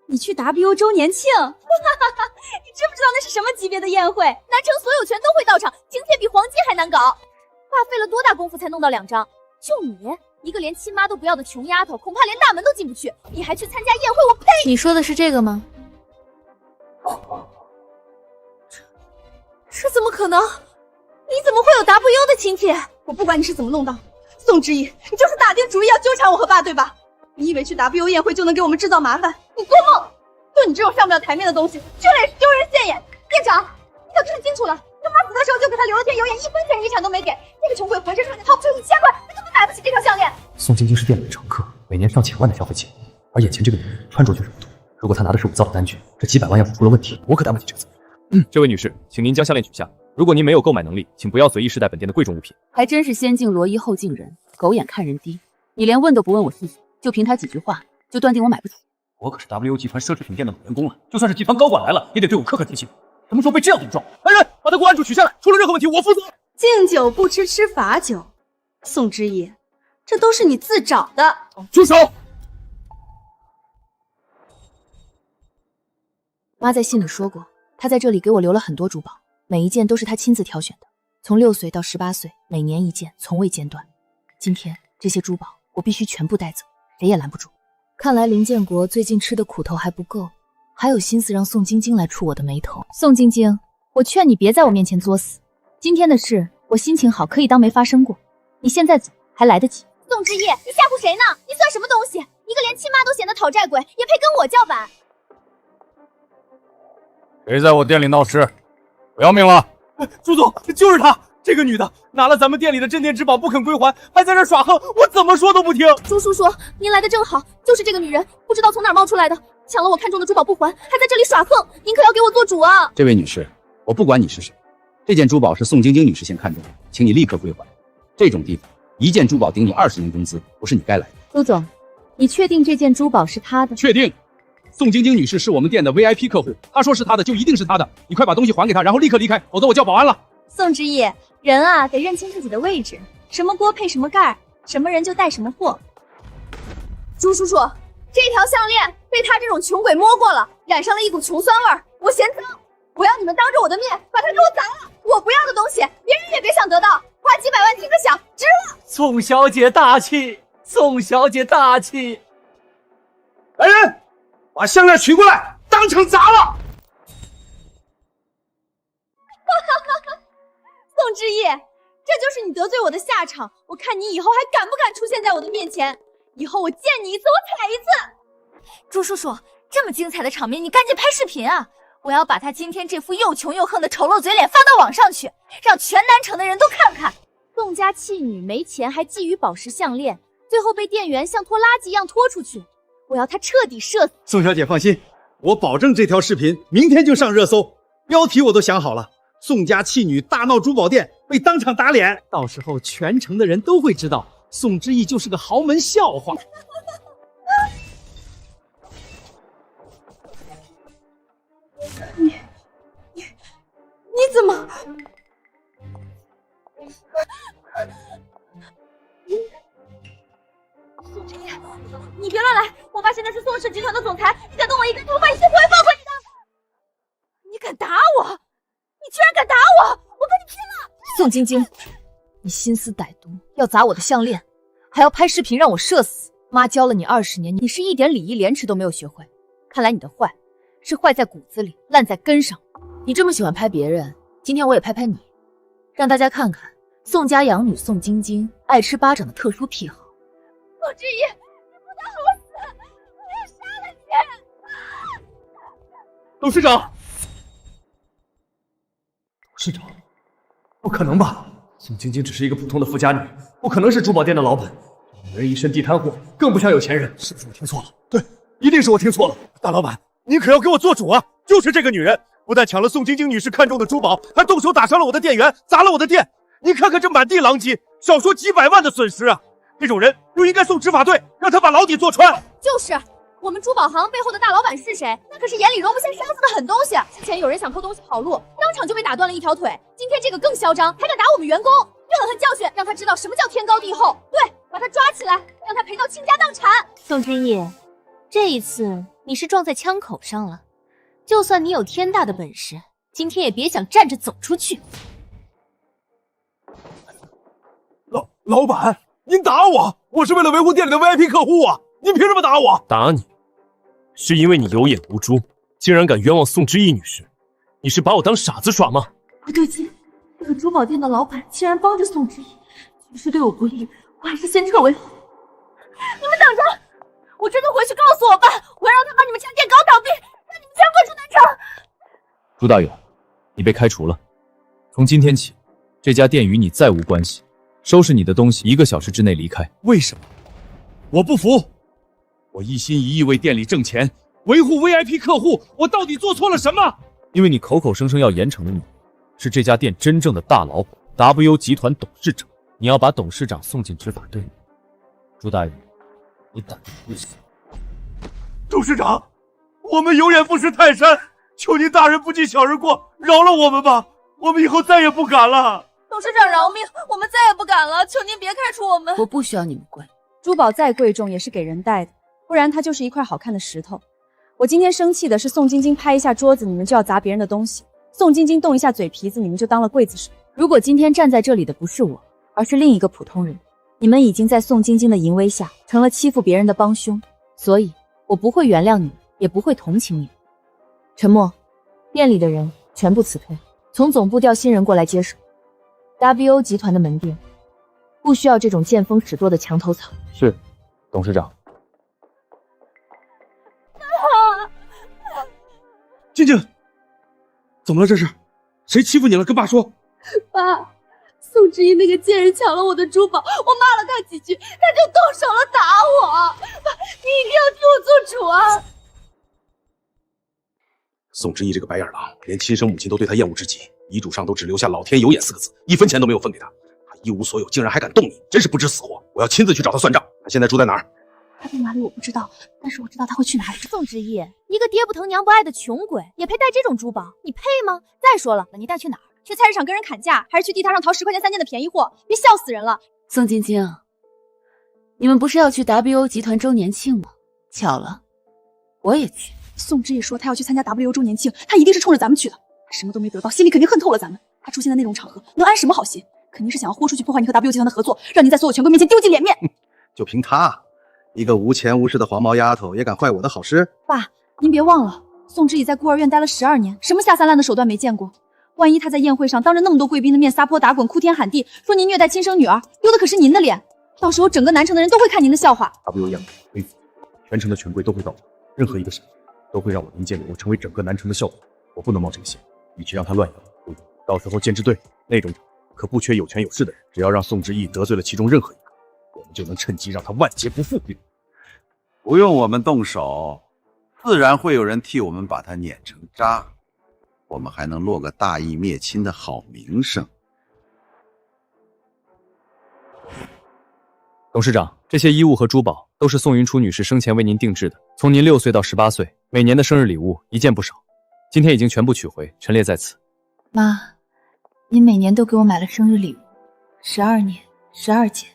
Speaker 10: 你去 WO 周年庆？你知不知道那是什么级别的宴会？南城所有权都会到场，今天比黄金还难搞。
Speaker 1: 爸费了多大功夫才弄到2张？就你一个连亲妈都不要的穷丫头，恐怕连大门都进不去，你还去参加宴会？我呸！
Speaker 7: 你说的是这个吗？
Speaker 10: 这怎么可能？你怎么会有 WO 的亲戚？我不管你是怎么弄到，宋之意，你就是打定主意要纠缠我和爸，对吧？你以为去 WO 宴会就能给我们制造麻烦？你做梦！就你这种上不了台面的东西，去了也是丢人现眼。店长，你可看清楚了，他妈死的时候就给他留了片油烟，1分钱遗产都没给。那个穷鬼浑身上下掏不出1000块，他根本买不起这条项链。
Speaker 14: 宋晶晶是店里的常客，每年上千万的消费金额，而眼前这个女人穿着就是不同。如果她拿的是伪造的单据，这几百万要是出了问题，我可担不起这个责任。
Speaker 4: 这位女士，请您将项链取下。如果您没有购买能力，请不要随意试戴本店的贵重物品。
Speaker 7: 还真是先敬罗衣后敬人，狗眼看人低。你连问都不问我是谁，就凭他几句话就断定我买不起？
Speaker 11: 我可是 WO 集团奢侈品店的老员工了，就算是集团高管来了，也得对我客客气气。什么时候被这样顶撞？来人，把他给我按住取下来，出了任何问题我负责。
Speaker 10: 敬酒不吃吃罚酒，宋之意，这都是你自找的。
Speaker 13: 住手！
Speaker 1: 妈在信里说过，她在这里给我留了很多珠宝，每一件都是她亲自挑选的，从6岁到18岁，每年1件，从未间断。今天这些珠宝我必须全部带走，谁也拦不住。看来林建国最近吃的苦头还不够，还有心思让宋晶晶来触我的眉头。宋晶晶，我劝你别在我面前作死。今天的事我心情好，可以当没发生过。你现在走还来得及。
Speaker 12: 宋之意，你吓唬谁呢？你算什么东西？一个连亲妈都嫌的讨债鬼，也配跟我叫板？
Speaker 13: 谁在我店里闹事？不要命了！
Speaker 11: 朱总，就是他，这个女的拿了咱们店里的镇店之宝不肯归还，还在这耍横，我怎么说都不听。
Speaker 1: 朱叔叔，您来的正好，就是这个女人，不知道从哪儿冒出来的，抢了我看中的珠宝不还，还在这里耍横，您可要给我做主啊！
Speaker 6: 这位女士，我不管你是谁，这件珠宝是宋晶晶女士先看中的，请你立刻归还。这种地方，1件珠宝顶你20年工资，不是你该来的。
Speaker 1: 朱总，你确定这件珠宝是她的？
Speaker 14: 确定。宋晶晶女士是我们店的 VIP 客户，她说是她的就一定是她的，你快把东西还给她，然后立刻离开，否则我叫保安了。
Speaker 10: 宋之意，人啊得认清自己的位置，什么锅配什么盖，什么人就带什么货。朱叔叔，这条项链被他这种穷鬼摸过了，染上了一股穷酸味儿，我嫌脏，我要你们当着我的面把它给我砸了。我不要的东西，别人也别想得到，花几百万听个响，值了。
Speaker 11: 宋小姐大气，宋小姐大气。
Speaker 13: 来人，把项链取过来，当场砸了！
Speaker 10: 宋之意，这就是你得罪我的下场，我看你以后还敢不敢出现在我的面前。以后我见你一次我踩一次。
Speaker 1: 朱叔叔，这么精彩的场面，你赶紧拍视频啊！我要把他今天这副又穷又横的丑陋嘴脸发到网上去，让全南城的人都看看。宋家弃女没钱还觊觎宝石项链，最后被店员像拖垃圾一样拖出去，我要他彻底社死。
Speaker 8: 宋小姐放心，我保证这条视频明天就上热搜，标题我都想好了，宋家弃女大闹珠宝店，被当场打脸，
Speaker 17: 到时候全城的人都会知道宋之意就是个豪门笑话。
Speaker 10: 你怎么？宋之夜，你别乱来！我爸现在是宋氏集团的总裁，你敢动我一根头发，一定不会放过你的！你敢打我？你居然敢打我！我跟你拼了！
Speaker 1: 宋晶晶，你心思歹毒，要砸我的项链，还要拍视频让我社死。妈教了你20年，你是一点礼义廉耻都没有学会。看来你的坏是坏在骨子里，烂在根上。你这么喜欢拍别人，今天我也拍拍你，让大家看看宋家养女宋晶晶爱吃巴掌的特殊癖好。
Speaker 10: 宋之夜，你不得好死！我要杀了你！
Speaker 11: 董事长，市长，不可能吧？宋晶晶只是一个普通的富家女，不可能是珠宝店的老板。女人一身地摊货，更不像有钱人。是不是我听错了？对，一定是我听错了。
Speaker 8: 大老板，您可要给我做主啊！就是这个女人，不但抢了宋晶晶女士看中的珠宝，还动手打伤了我的店员，砸了我的店。您看看这满地狼藉，少说几百万的损失啊！这种人就应该送执法队，让他把牢底坐穿。
Speaker 10: 就是，我们珠宝行背后的大老板是谁？那可是眼里容不下沙子的狠东西。之前有人想偷东西跑路，当场就被打断了一条腿。今天这个更嚣张，还敢打我们员工，狠狠教训，让他知道什么叫天高地厚。对，把他抓起来，让他赔到倾家荡产。
Speaker 1: 宋之夜，这一次你是撞在枪口上了。就算你有天大的本事，今天也别想站着走出去。
Speaker 8: 老板，您打我，我是为了维护店里的 VIP 客户啊！您凭什么打我？
Speaker 16: 打你，是因为你有眼无珠，竟然敢冤枉宋之意女士。你是把我当傻子耍吗？
Speaker 10: 不对劲，这个珠宝店的老板竟然帮着宋之意，局势对我不利，我还是先撤为好。你们等着，我这就回去告诉我爸，我要让他把你们家店搞倒闭，让你们全滚出南城。
Speaker 4: 朱大勇，你被开除了。从今天起，这家店与你再无关系。收拾你的东西，1个小时之内离开。
Speaker 13: 为什么？我不服！我一心一意为店里挣钱，维护 VIP 客户，我到底做错了什么？
Speaker 4: 因为你口口声声要严惩的你，是这家店真正的大老板 W 集团董事长。你要把董事长送进执法队。朱大勇，你胆子不小。
Speaker 8: 董事长，我们有眼不识泰山，求您大人不计小人过，饶了我们吧，我们以后再也不敢了。
Speaker 10: 董事长饶命，我们再也不敢了，求您别开除我们。
Speaker 1: 我不需要你们跪。
Speaker 18: 珠宝再贵重也是给人戴的，不然它就是一块好看的石头。我今天生气的是宋晶晶拍一下桌子，你们就要砸别人的东西；宋晶晶动一下嘴皮子，你们就当了刽子手。
Speaker 1: 如果今天站在这里的不是我，而是另一个普通人，你们已经在宋晶晶的淫威下成了欺负别人的帮凶，所以我不会原谅你们，也不会同情你们。陈默，店里的人全部辞退，从总部调新人过来接手。WO 集团的门店不需要这种见风使舵的墙头草。
Speaker 11: 是，董事长。
Speaker 13: 静静，怎么了？这是谁欺负你了？跟爸说。
Speaker 10: 爸，宋之意那个贱人抢了我的珠宝，我骂了他几句，他就动手了打我。爸，你一定要替我做主啊！
Speaker 13: 宋之意这个白眼狼，连亲生母亲都对他厌恶至极，遗嘱上都只留下老天有眼4个字，1分钱都没有分给他。他一无所有，竟然还敢动你，真是不知死活！我要亲自去找他算账。他现在住在哪儿？
Speaker 10: 他在哪里我不知道，但是我知道他会去哪里。
Speaker 1: 宋之意，一个爹不疼娘不爱的穷鬼，也配戴这种珠宝？你配吗？再说了，你带去哪儿？
Speaker 10: 去菜市场跟人砍价，还是去地摊上淘10块钱3件的便宜货？别笑死人了！
Speaker 1: 宋晶晶，你们不是要去 WO 集团周年庆吗？巧了，我也去。
Speaker 18: 宋之意说他要去参加 WO 周年庆，他一定是冲着咱们去的。他什么都没得到，心里肯定恨透了咱们。他出现在那种场合，能安什么好心？肯定是想要豁出去破坏你和 WO 集团的合作，让你在所有权贵面前丢尽脸面。
Speaker 19: 就凭他一个无钱无势的黄毛丫头，也敢坏我的好事？
Speaker 18: 爸，您别忘了，宋之意在孤儿院待了12年，什么下三滥的手段没见过？万一他在宴会上当着那么多贵宾的面撒泼打滚、哭天喊地，说您虐待亲生女儿，丢的可是您的脸，到时候整个南城的人都会看您的笑话。
Speaker 11: WO 养微服，全城的权贵都会到，任何一个闪都会让我林建柳成为整个南城的笑话。我不能冒这个险，与其让他乱摇，不如到时候建制队那种场可不缺有权有势的人，只要让宋之意得罪了其中任何一个，我们就能趁机让他万劫不复。
Speaker 19: 不用我们动手，自然会有人替我们把他碾成渣，我们还能落个大义灭亲的好名声。
Speaker 4: 董事长，这些衣物和珠宝都是宋云初女士生前为您定制的，从您6岁到18岁，每年的生日礼物一件不少，今天已经全部取回，陈列在此。
Speaker 7: 妈，您每年都给我买了生日礼物，12年12件。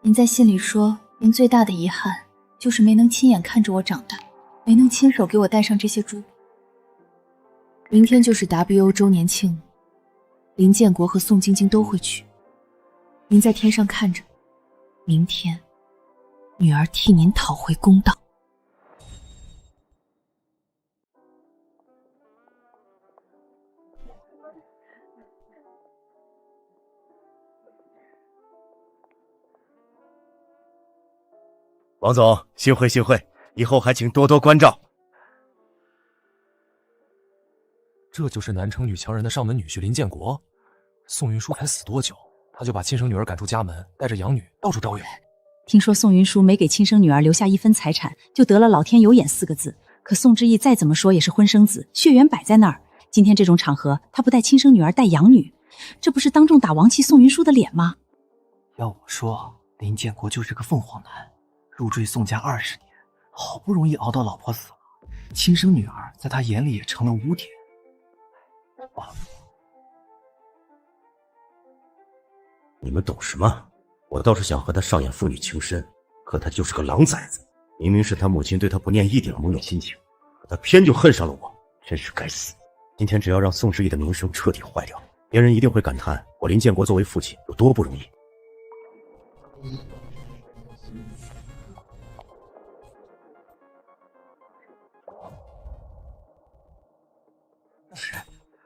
Speaker 7: 您在信里说您最大的遗憾就是没能亲眼看着我长大，没能亲手给我戴上这些珠。明天就是 WO 周年庆，林建国和宋晶晶都会去，您在天上看着，明天女儿替您讨回公道。
Speaker 8: 王总，幸会幸会，以后还请多多关照。
Speaker 4: 这就是南城女强人的上门女婿林建国。宋云舒才死多久，他就把亲生女儿赶出家门，带着养女到处招摇。
Speaker 18: 听说宋云舒没给亲生女儿留下一分财产，就得了老天有眼4个字。可宋之义再怎么说也是婚生子，血缘摆在那儿。今天这种场合，他不带亲生女儿带养女，这不是当众打王妻宋云舒的脸吗？
Speaker 17: 要我说，林建国就是个凤凰男，入赘宋家20年，好不容易熬到老婆死了，亲生女儿在他眼里也成了污点。
Speaker 5: 你们懂什么？我倒是想和他上演父女情深，可他就是个狼崽子。明明是他母亲对他不念一点母女亲情，可他偏就恨上了我，真是该死。今天只要让宋之义的名声彻底坏掉，别人一定会感叹我林建国作为父亲有多不容易。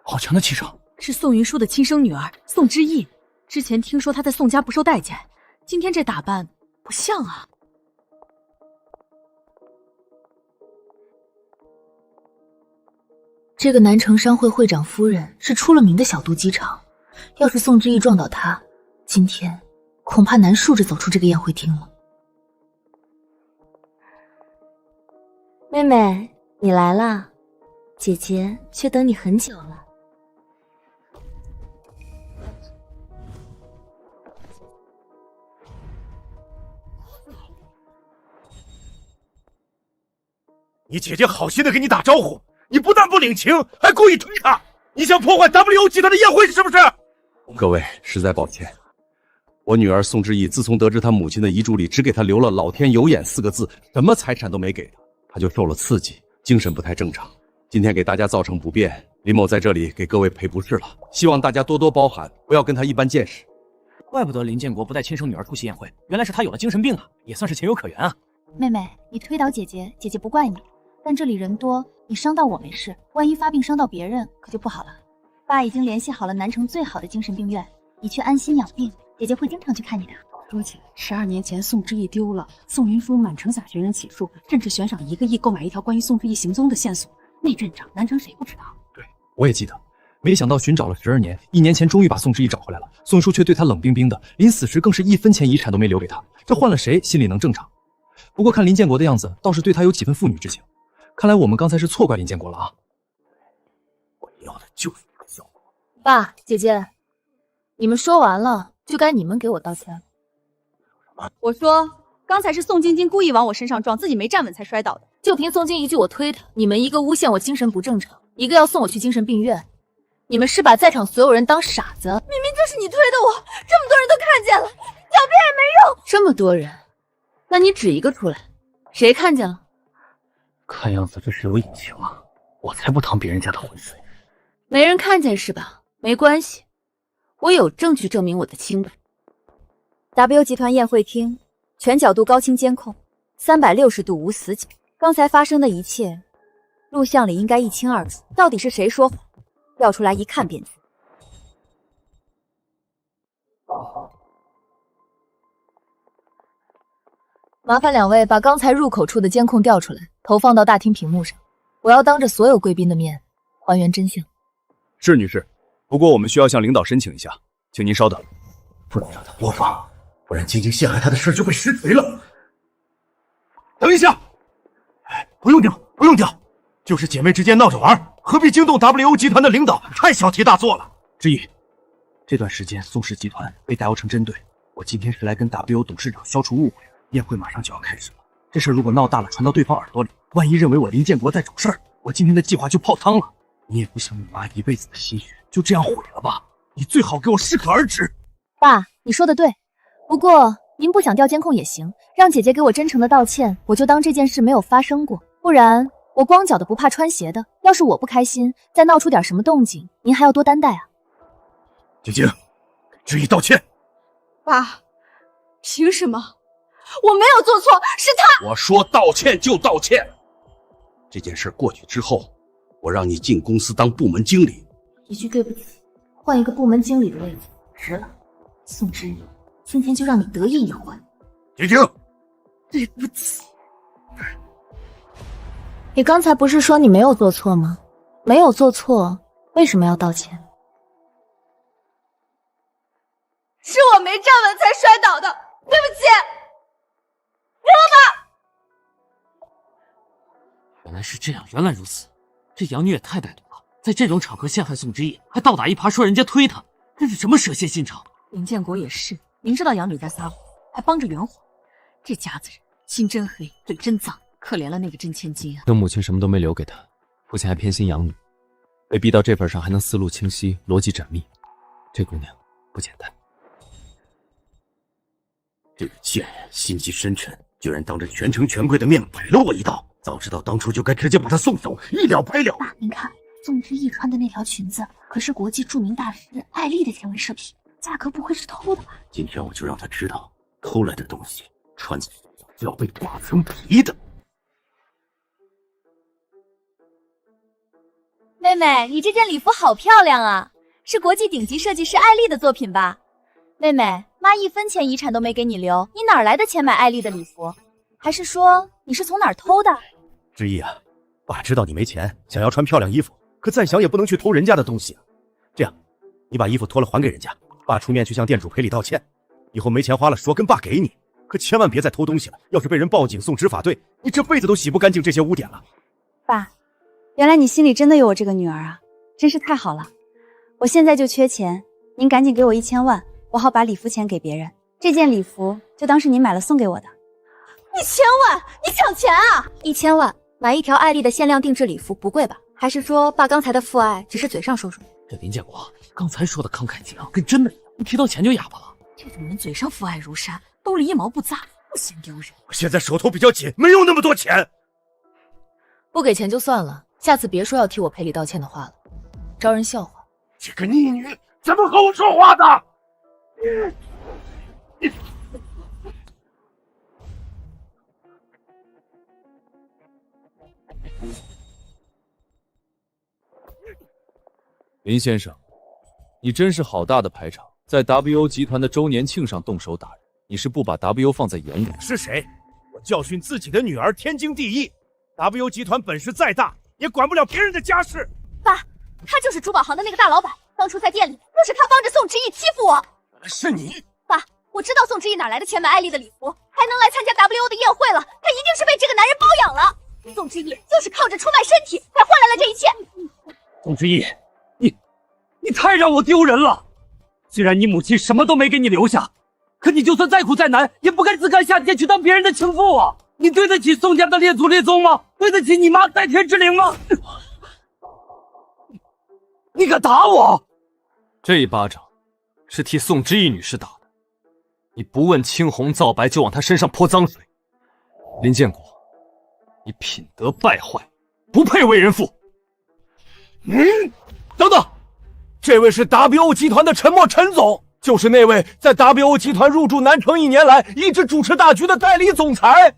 Speaker 17: 好强的气场，
Speaker 18: 是宋云舒的亲生女儿宋之义。之前听说她在宋家不受待见，今天这打扮不像啊。
Speaker 7: 这个南城商会会长夫人是出了名的小肚鸡肠，要是宋之义撞到她，今天恐怕难竖着走出这个宴会厅了。
Speaker 1: 妹妹，你来啦，姐姐却等你很久了。
Speaker 8: 你姐姐好心的给你打招呼，你不但不领情，还故意推她，你想破坏 WO 集团的宴会是不是？
Speaker 6: 各位，实在抱歉，我女儿宋之义自从得知她母亲的遗嘱里只给她留了老天有眼4个字，什么财产都没给她，她就受了刺激，精神不太正常。今天给大家造成不便，林某在这里给各位赔不是了，希望大家多多包涵，不要跟她一般见识。
Speaker 17: 怪不得林建国不带亲生女儿出席宴会，原来是他有了精神病啊，也算是情有可原啊。
Speaker 18: 妹妹，你推倒姐姐，姐姐不怪你，但这里人多，你伤到我没事，万一发病伤到别人，可就不好了。爸已经联系好了南城最好的精神病院，你去安心养病，姐姐会经常去看你的。
Speaker 2: 说起来，12年前宋之义丢了，宋云舒满城撒寻人起诉，甚至悬赏1个亿购买一条关于宋之义行踪的线索。那阵仗，南城谁不知道？
Speaker 17: 对，我也记得。没想到寻找了12年，1年前终于把宋之义找回来了。宋云舒却对他冷冰冰的，临死时更是1分钱遗产都没留给他。这换了谁心里能正常？不过看林建国的样子，倒是对他有几分父女之情。看来我们刚才是错怪林建国了啊！
Speaker 5: 我要的就是这个效果。
Speaker 1: 爸，姐姐，你们说完了，就该你们给我道歉了。
Speaker 18: 我说，刚才是宋晶晶故意往我身上撞，自己没站稳才摔倒的。
Speaker 1: 就凭宋晶一句我推她，你们一个诬陷我精神不正常，一个要送我去精神病院，你们是把在场所有人当傻子？
Speaker 3: 明明就是你推的我，这么多人都看见了，狡辩也没用。
Speaker 1: 这么多人，那你指一个出来，谁看见了？
Speaker 17: 看样子这是有隐情啊！我才不趟别人家的浑水。
Speaker 1: 没人看见是吧？没关系，我有证据证明我的清白。
Speaker 18: W 集团宴会厅全角度高清监控，360度无死角。刚才发生的一切，录像里应该一清二楚。到底是谁说谎？调出来一看便知。
Speaker 1: 麻烦两位把刚才入口处的监控调出来，投放到大厅屏幕上。我要当着所有贵宾的面还原真相。
Speaker 11: 是女士，不过我们需要向领导申请一下，请您稍等。
Speaker 5: 不能让他播放，不然晶晶陷害他的事就被实锤了。
Speaker 8: 等一下，不用调，不用调，就是姐妹之间闹着玩，何必惊动 WO 集团的领导？太小题大做了。
Speaker 17: 之意，这段时间宋氏集团被戴欧成针对，我今天是来跟 WO 董事长消除误会的。宴会马上就要开始了，这事如果闹大了，传到对方耳朵里，万一认为我林建国在找事儿，我今天的计划就泡汤了。你也不想你妈一辈子的心血就这样毁了吧？你最好给我适可而止。
Speaker 18: 爸，你说的对，不过您不想调监控也行，
Speaker 1: 让姐姐给我真诚的道歉，我就当这件事没有发生过。不然我光脚的不怕穿鞋的，要是我不开心，再闹出点什么动静，您还要多担待啊。
Speaker 8: 晶晶，给知意道歉。
Speaker 3: 爸，凭什么？我没有做错，是他。
Speaker 13: 我说道歉就道歉。这件事过去之后，我让你进公司当部门经理。
Speaker 1: 一句对不起，换一个部门经理的位置，值了。宋之意，今天就让你得意一回。
Speaker 8: 晶晶，
Speaker 1: 对不起。你刚才不是说你没有做错吗？没有做错，为什么要道歉？
Speaker 3: 是我没站稳才摔倒的，对不起。妈妈。
Speaker 20: 原来是这样，原来如此。这养女也太歹毒了，在这种场合陷害宋之意，还倒打一耙说人家推他，这是什么蛇蝎心肠？
Speaker 21: 林建国也是，明知道养女在撒谎，还帮着圆谎。这家子人心真黑，嘴真脏，可怜了那个真千金啊！
Speaker 4: 可母亲什么都没留给他，父亲还偏心养女，被逼到这份上还能思路清晰、逻辑缜密，这姑娘不简单。
Speaker 8: 这个贱人心机深沉，居然当着全城权贵的面崴了我一道。早知道当初就该直接把他送走，一了百了。
Speaker 21: 爸，您看，宋之意穿的那条裙子可是国际著名大师艾丽的前卫饰品，价格不会是偷的吧？
Speaker 8: 今天我就让他知道，偷来的东西穿起来就要被扒层皮的。
Speaker 1: 妹妹，你这件礼服好漂亮啊，是国际顶级设计师艾丽的作品吧？妹妹，妈1分钱遗产都没给你留，你哪来的钱买艾丽的礼服？还是说你是从哪儿偷的？
Speaker 8: 之意啊，爸知道你没钱，想要穿漂亮衣服，可再想也不能去偷人家的东西啊。这样，你把衣服脱了还给人家，爸出面去向店主赔礼道歉。以后没钱花了说跟爸给你，可千万别再偷东西了。要是被人报警送执法队，你这辈子都洗不干净这些污点了。
Speaker 18: 爸，原来你心里真的有我这个女儿啊，真是太好了。我现在就缺钱，您赶紧给我1000万，我好把礼服钱给别人。这件礼服就当是您买了送给我的。
Speaker 1: 1000万？你抢钱啊！1000万买一条艾丽的限量定制礼服不贵吧？还是说爸刚才的父爱只是嘴上说说？
Speaker 20: 这林建国刚才说的慷慨激昂，跟真的一样，你提到钱就哑巴了。
Speaker 21: 这种人嘴上父爱如山，兜里1毛不扎，不嫌丢人。
Speaker 8: 我现在手头比较紧，没有那么多钱。
Speaker 7: 不给钱就算了，下次别说要替我赔礼道歉的话了，招人笑话。
Speaker 8: 这个逆女怎么和我说话的？
Speaker 4: 林先生，你真是好大的排场，在 WO 集团的周年庆上动手打人，你是不把 WO 放在眼里？
Speaker 8: 是谁？我教训自己的女儿天经地义。WO 集团本事再大，也管不了别人的家事。
Speaker 1: 爸，他就是珠宝行的那个大老板，当初在店里就是他帮着宋之意欺负我。
Speaker 8: 是你？
Speaker 1: 爸，我知道宋之意哪来的钱买艾丽的礼服，还能来参加 WO 的宴会了，他一定是被这个男人包养了。宋之意就是靠着出卖身体才换来了这一切。
Speaker 20: 宋之意，你太让我丢人了！虽然你母亲什么都没给你留下，可你就算再苦再难，也不该自甘下贱去当别人的情妇啊！你对得起宋家的列祖列宗吗？对得起你妈在天之灵吗？你敢打我？
Speaker 4: 这一巴掌是替宋之意女士打的，你不问青红皂白就往她身上泼脏水，林建国，你品德败坏，不配为人父。
Speaker 8: 等等，这位是 WO 集团的陈默陈总，就是那位在 WO 集团入驻南城1年来一直主持大局的代理总裁。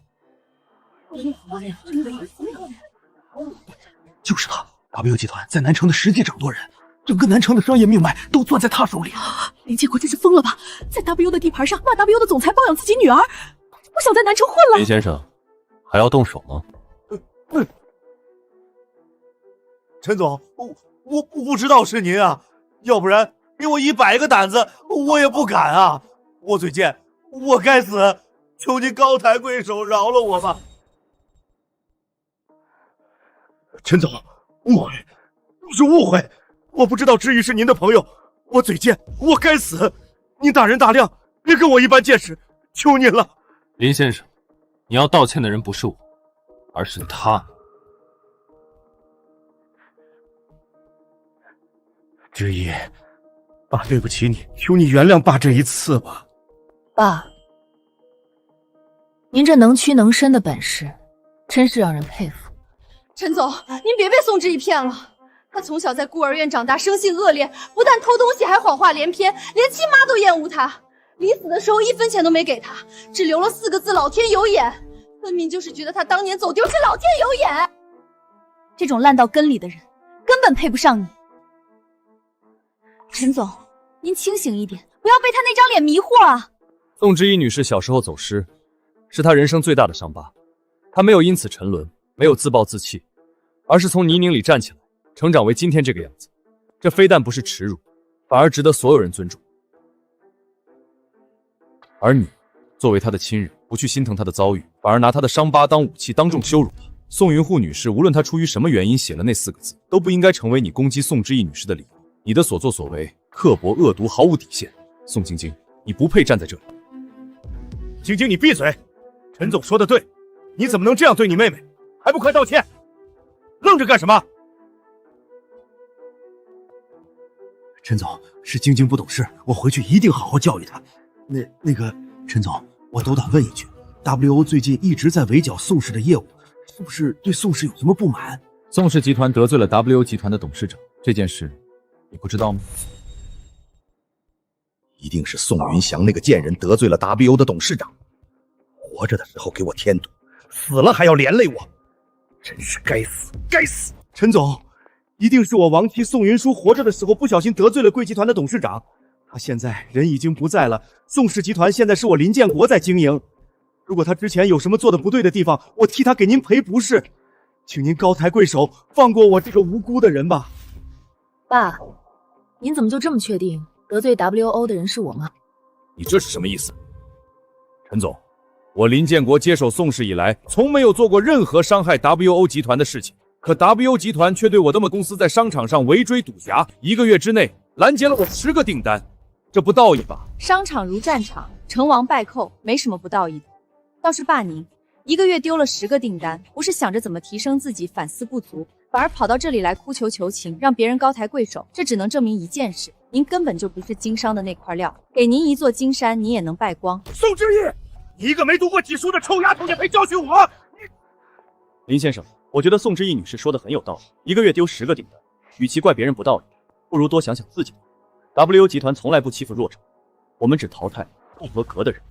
Speaker 17: 就是他 ，WO 集团在南城的实际掌舵人，整个南城的商业命脉都攥在他手里。
Speaker 15: 林建国真是疯了吧？在 WO 的地盘上骂 WO 的总裁包养自己女儿，不想在南城混了。
Speaker 4: 林先生，还要动手吗？
Speaker 8: 陈总，我不知道是您啊，要不然给我100个胆子，我也不敢啊！我嘴贱，我该死，求您高抬贵手，饶了我吧！陈总，误会，是误会，我不知道知意是您的朋友，我嘴贱，我该死，您大人大量，别跟我一般见识，求您了。
Speaker 4: 林先生，你要道歉的人不是我，而是他。
Speaker 8: 知意，爸对不起你，求你原谅爸这一次吧。
Speaker 7: 爸，
Speaker 1: 您这能屈能伸的本事，真是让人佩服。
Speaker 15: 陈总，您别被宋之义骗了。他从小在孤儿院长大，生性恶劣，不但偷东西，还谎话连篇，连亲妈都厌恶他。临死的时候1分钱都没给他，只留了4个字：老天有眼。分明就是觉得他当年走丢是老天有眼。
Speaker 18: 这种烂到根里的人，根本配不上你。陈总，您清醒一点，不要被他那张脸迷惑啊！
Speaker 4: 宋之义女士小时候走失，是她人生最大的伤疤。她没有因此沉沦，没有自暴自弃，而是从泥泞里站起来，成长为今天这个样子。这非但不是耻辱，反而值得所有人尊重。而你作为她的亲人，不去心疼她的遭遇，反而拿她的伤疤当武器，当众羞辱她。宋云护女士，无论她出于什么原因写了那4个字，都不应该成为你攻击宋之义女士的理由。你的所作所为刻薄恶毒，毫无底线。宋晶晶，你不配站在这里。
Speaker 8: 晶晶，你闭嘴！陈总说的对，你怎么能这样对你妹妹？还不快道歉！愣着干什么？
Speaker 17: 陈总，是晶晶不懂事，我回去一定好好教育她。那个，陈总，我斗胆问一句 ，WO 最近一直在围剿宋氏的业务，是不是对宋氏有什么不满？
Speaker 11: 宋氏集团得罪了 WO 集团的董事长，这件事你不知道吗？
Speaker 13: 一定是宋云祥那个贱人得罪了 WO 的董事长，活着的时候给我添堵，死了还要连累我，真是该死该死！
Speaker 8: 陈总，一定是我亡妻宋云舒活着的时候不小心得罪了贵集团的董事长，他现在人已经不在了，宋氏集团现在是我林建国在经营，如果他之前有什么做的不对的地方，我替他给您赔不是，请您高抬贵手，放过我这个无辜的人吧。
Speaker 1: 爸，您怎么就这么确定得罪 WO 的人是我吗？
Speaker 4: 你这是什么意思？陈总，我林建国接手宋氏以来，从没有做过任何伤害 WO 集团的事情，可 WO 集团却对我的公司在商场上围追堵夹，1个月之内拦截了我10个订单，这不道义吧？
Speaker 18: 商场如战场，成王败寇，没什么不道义的。倒是爸您1个月丢了10个订单，不是想着怎么提升自己，反思不足，反而跑到这里来哭求求情，让别人高抬贵手，这只能证明一件事，您根本就不是经商的那块料，给您一座金山，你也能败光。
Speaker 8: 宋之义，你一个没读过几书的臭丫头也配教训我？
Speaker 11: 林先生，我觉得宋之义女士说的很有道理，1个月丢10个订单，与其怪别人不道义，不如多想想自己。WO 集团从来不欺负弱者，我们只淘汰不合格的人。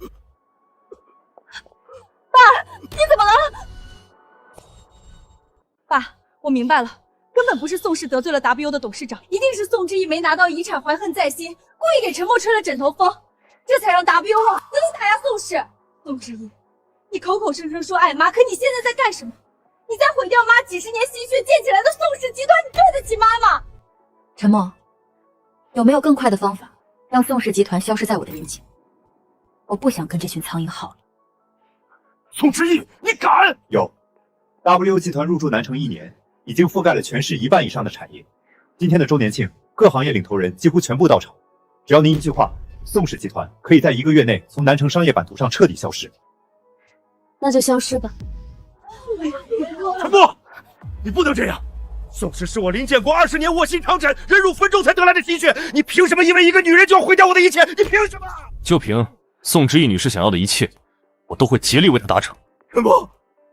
Speaker 18: 爸，你怎么了？爸，我明白了，根本不是宋氏得罪了 WO 的董事长，一定是宋之义没拿到遗产，怀恨在心，故意给陈默吹了枕头风，这才让 WO 能打压宋氏。宋之义，你口口声声说爱妈，可你现在在干什么？你在毁掉妈几十年心血建起来的宋氏集团，你对得起妈吗？
Speaker 21: 陈默，有没有更快的方法让宋氏集团消失在我的面前？我不想跟这群苍蝇耗了。
Speaker 8: 宋之义，你敢？
Speaker 11: 有 ，WO 集团入驻南城1年，已经覆盖了全市1半以上的产业。今天的周年庆，各行业领头人几乎全部到场。只要您一句话，宋氏集团可以在1个月内从南城商业版图上彻底消失。
Speaker 1: 那就消失吧。
Speaker 8: 陈默，你不能这样！宋氏是我林建国20年卧薪尝胆、忍辱负重才得来的心血，你凭什么因为一个女人就要毁掉我的一切？你凭什么？
Speaker 4: 就凭宋之义女士想要的一切，我都会竭力为她达成。
Speaker 8: 陈默，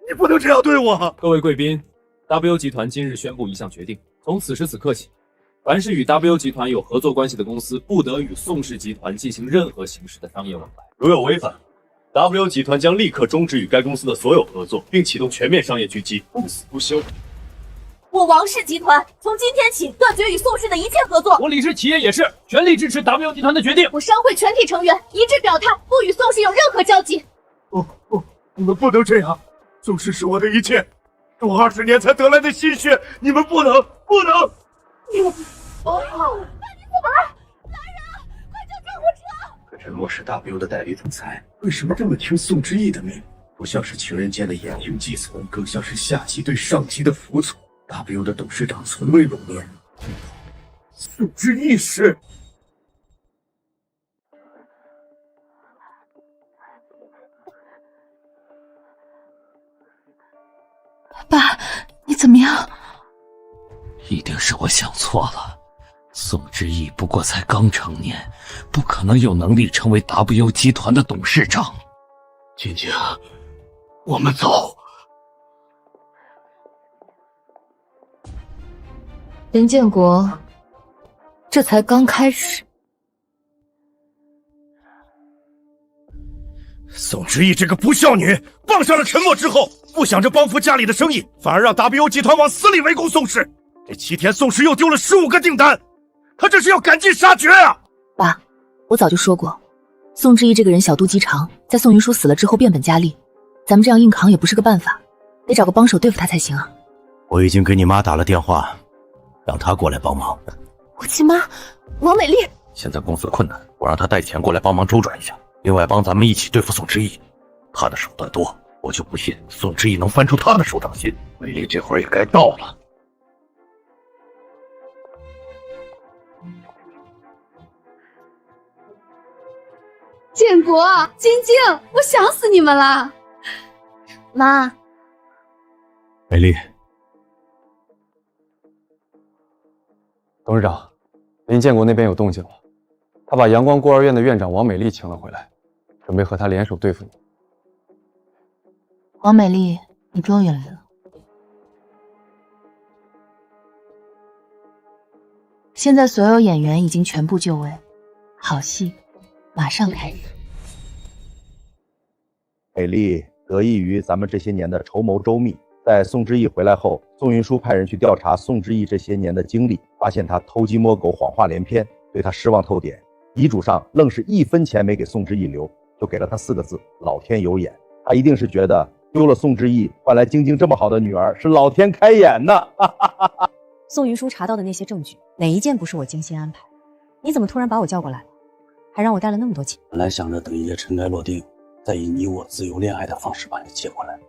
Speaker 8: 你不能这样对我！
Speaker 4: 各位贵宾 ，WO 集团今日宣布一项决定：从此时此刻起，凡是与 WO 集团有合作关系的公司，不得与宋氏集团进行任何形式的商业往来。如有违反，WO 集团将立刻终止与该公司的所有合作，并启动全面商业狙击，不死不休。
Speaker 18: 我王氏集团从今天起断绝与宋氏的一切合作。
Speaker 4: 我李氏企业也是全力支持 WO 集团的决定。
Speaker 18: 我商会全体成员一致表态，不与宋氏有任何交集。
Speaker 8: 你们不能这样！宋氏是我的一切，是我20年才得来的心血，你们不能！
Speaker 18: 你怎么了？来人，快叫救护车！
Speaker 17: 可陈默是 WO 的代理总裁，为什么这么听宋之义的命？不像是情人间的言听计从，更像是下级对上级的服从。WO 的董事长从未露面，宋之义是。
Speaker 7: 爸，你怎么样？
Speaker 20: 一定是我想错了。宋之义不过才刚成年，不可能有能力成为 WO 集团的董事长。
Speaker 17: 晶晶，
Speaker 8: 我们走。
Speaker 7: 林建国，这才刚开始。
Speaker 8: 宋之义这个不孝女，傍上了陈默之后，不想着帮扶家里的生意，反而让 WO 集团往死里围攻宋氏。这7天，宋氏又丢了15个订单，他这是要赶尽杀绝啊！
Speaker 1: 爸，我早就说过，宋之义这个人小肚鸡肠，在宋云舒死了之后变本加厉，咱们这样硬扛也不是个办法，得找个帮手对付他才行啊。
Speaker 5: 我已经给你妈打了电话，让她过来帮忙。
Speaker 15: 我亲妈王美丽，
Speaker 11: 现在公司困难，我让她带钱过来帮忙周转一下，另外帮咱们一起对付宋之义。他的手段多，我就不信宋之义能翻出他的手掌心。美丽这会儿也该到了。
Speaker 10: 建国、晶晶，我想死你们了。
Speaker 1: 妈，
Speaker 14: 美丽，董事长，林建国那边有动静了，他把阳光孤儿院的院长王美丽请了回来，准备和他联手对付你。
Speaker 1: 王美丽，你终于来了。现在所有演员已经全部就位，好戏马上开始。
Speaker 9: 美丽得益于咱们这些年的筹谋周密，在宋之义回来后，宋云舒派人去调查宋之义这些年的经历，发现他偷鸡摸狗、谎话连篇，对他失望透顶。遗嘱上愣是1分钱没给宋之义留，就给了他4个字：老天有眼。他一定是觉得丢了宋之义，换来晶晶这么好的女儿，是老天开眼呢。
Speaker 22: 宋云舒查到的那些证据，哪一件不是我精心安排？你怎么突然把我叫过来了，还让我带了那么多钱？
Speaker 14: 本来想着等一切尘埃落定，再以你我自由恋爱的方式把你接过来，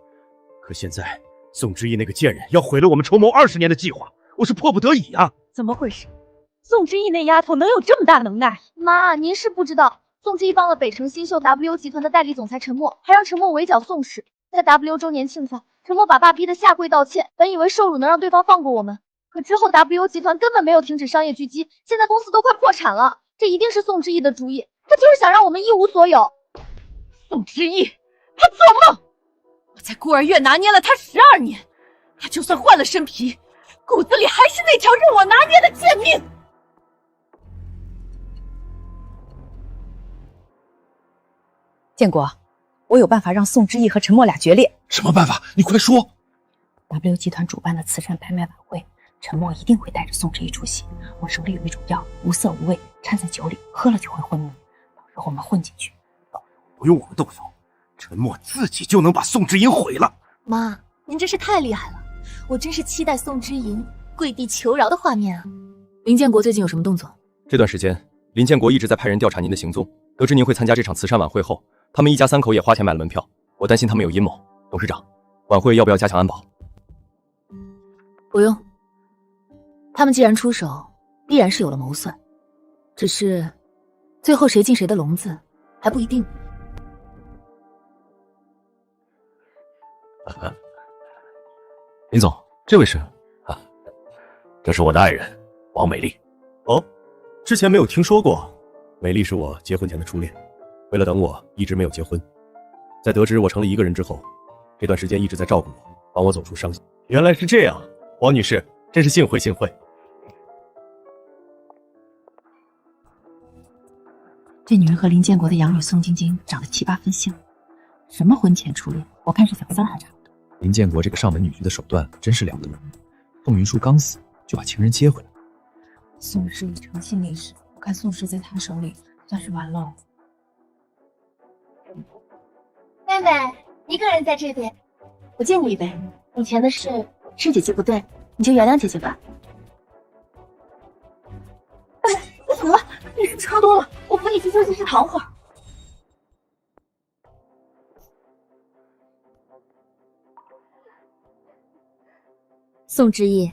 Speaker 11: 可现在宋之义那个贱人要毁了我们筹谋20年的计划，我是迫不得已啊！
Speaker 10: 怎么回事？宋之义那丫头能有这么大能耐？妈，您是不知道，宋之义帮了北城新秀 W 集团的代理总裁陈默，还让陈默围剿宋氏。在 W 周年庆上，陈默把爸逼得下跪道歉，本以为受辱能让对方放过我们，可之后 W 集团根本没有停止商业狙击，现在公司都快破产了。这一定是宋之义的主意，他就是想让我们一无所有。
Speaker 15: 宋之义，他做梦！我在孤儿院拿捏了他12年，他就算换了身皮，骨子里还是那条任我拿捏的贱命。
Speaker 22: 建国，我有办法让宋之义和陈默俩决裂。
Speaker 11: 什么办法？你快说。
Speaker 22: W 集团主办的慈善拍卖晚会，陈默一定会带着宋之义出席。我手里有一种药，无色无味，掺在酒里，喝了就会昏迷。到时候我们混进去，
Speaker 11: 不用我们动手，陈默自己就能把宋之莹毁了。
Speaker 1: 妈，您真是太厉害了，我真是期待宋之莹跪地求饶的画面啊！林建国最近有什么动作？
Speaker 4: 这段时间，林建国一直在派人调查您的行踪。得知您会参加这场慈善晚会后，他们一家3口也花钱买了门票。我担心他们有阴谋。董事长，晚会要不要加强安保？
Speaker 1: 不用，他们既然出手，必然是有了谋算，只是最后谁进谁的笼子还不一定。
Speaker 11: 林总，这位是这是我的爱人王美丽。哦，之前没有听说过。美丽是我结婚前的初恋，为了等我，一直没有结婚。在得知我成了一个人之后，这段时间一直在照顾我，帮我走出伤心。原来是这样，王女士，真是幸会幸会。
Speaker 22: 这女人和林建国的养女宋晶晶长得7、8分像，什么婚前初恋，我看是小三还差不多。
Speaker 11: 林建国这个上门女婿的手段真是了得。宋云舒刚死，就把情人接回来。
Speaker 22: 宋氏已诚信立世，我看宋氏在他手里算是完了。
Speaker 10: 妹妹，一个人在这边，我敬你一杯。以前的事是姐姐不对，你就原谅姐姐吧。哎，你怎么了？你是不是喝多了？我扶你去休息室躺会儿。
Speaker 1: 宋之义，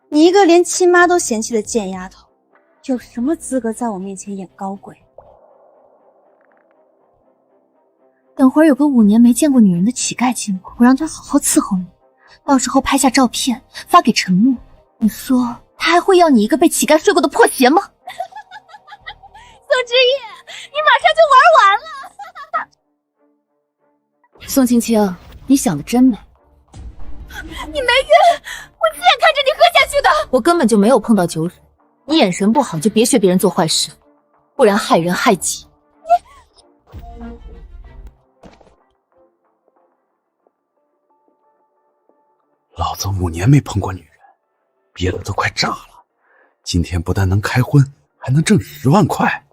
Speaker 3: 你一个连亲妈都嫌弃的贱丫头，有什么资格在我面前演高贵？
Speaker 1: 等会儿有个5年没见过女人的乞丐经过，我让他好好伺候你，到时候拍下照片发给陈默，你说他还会要你一个被乞丐睡过的破鞋吗？
Speaker 10: 宋之义，你马上就玩完了。
Speaker 1: 宋青青，你想的真美。
Speaker 15: 你没晕，我亲眼看着你喝下去的。
Speaker 1: 我根本就没有碰到酒水，你眼神不好就别学别人做坏事，不然害人害己。
Speaker 17: 老子5年没碰过女人，憋得都快炸了。今天不但能开荤，还能挣10万块，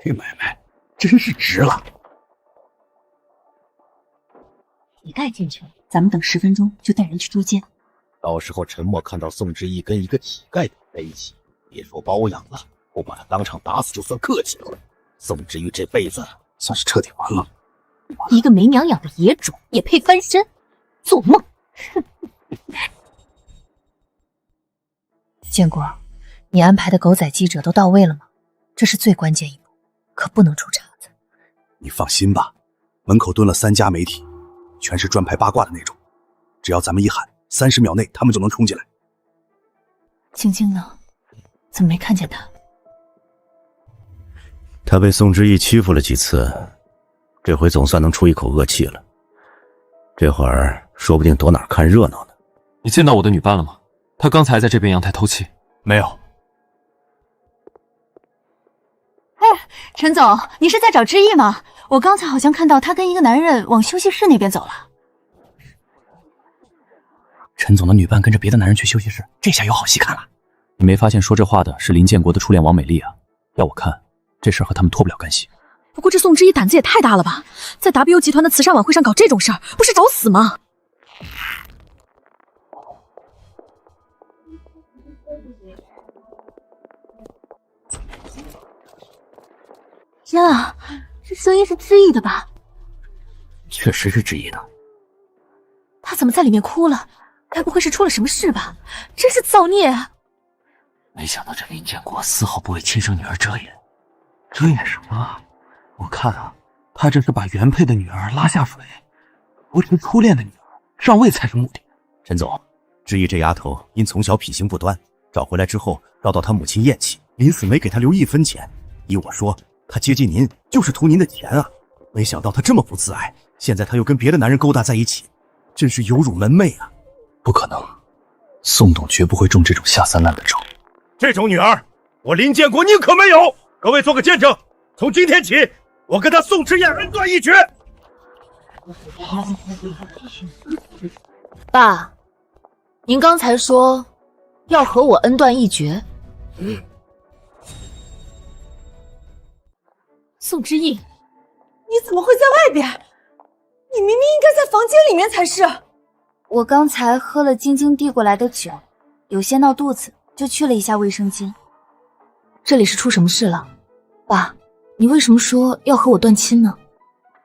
Speaker 17: 这买卖真是值了。
Speaker 22: 乞丐进去了，咱们等10分钟就带人去捉奸。
Speaker 5: 到时候陈默看到宋之义跟一个乞丐在一起，别说包养了，我把他当场打死就算客气了。宋之玉这辈子
Speaker 17: 算是彻底完了。
Speaker 22: 一个没娘养的野种也配翻身？做梦！
Speaker 1: 建国，你安排的狗仔记者都到位了吗？这是最关键一步，可不能出岔子。
Speaker 17: 你放心吧，门口蹲了3家媒体，全是专拍八卦的那种，只要咱们一喊，30秒内他们就能冲进来。
Speaker 22: 晶晶呢？怎么没看见她？
Speaker 5: 他被宋之义欺负了几次，这回总算能出一口恶气了。这会儿说不定躲哪儿看热闹呢。
Speaker 4: 你见到我的女伴了吗？她刚才在这边阳台偷气。
Speaker 14: 没有。
Speaker 18: 哎，陈总，你是在找知意吗？我刚才好像看到他跟一个男人往休息室那边走了。
Speaker 14: 陈总的女伴跟着别的男人去休息室，这下有好戏看了。你没发现说这话的是林建国的初恋王美丽啊？要我看，这事儿和他们脱不了干系。
Speaker 18: 不过这宋之一胆子也太大了吧，在 WO 集团的慈善晚会上搞这种事儿，不是找死吗？天啊，这声音是知意的吧？
Speaker 14: 确实是知意的。
Speaker 18: 他怎么在里面哭了？该不会是出了什么事吧？真是造孽啊！
Speaker 20: 没想到这林建国丝毫不为亲生女儿遮掩。遮掩什么啊？我看啊，他这是把原配的女儿拉下水，扶持初恋的女儿上位才是目的。
Speaker 5: 陈总，知意这丫头因从小品行不端，找回来之后遭到她母亲厌弃，临死没给她留1分钱。依我说，她接近您就是图您的钱啊！没想到她这么不自爱，现在她又跟别的男人勾搭在一起，真是有辱门楣啊！
Speaker 14: 不可能，宋董绝不会中这种下三滥的招。
Speaker 8: 这种女儿，我林建国宁可没有。各位做个见证，从今天起，我跟他宋之燕恩断义绝。
Speaker 1: 爸，您刚才说要和我恩断义绝。
Speaker 18: 宋之意，你怎么会在外边？你明明应该在房间里面才是。
Speaker 1: 我刚才喝了晶晶递过来的酒，有些闹肚子，就去了一下卫生间。这里是出什么事了？爸，你为什么说要和我断亲呢？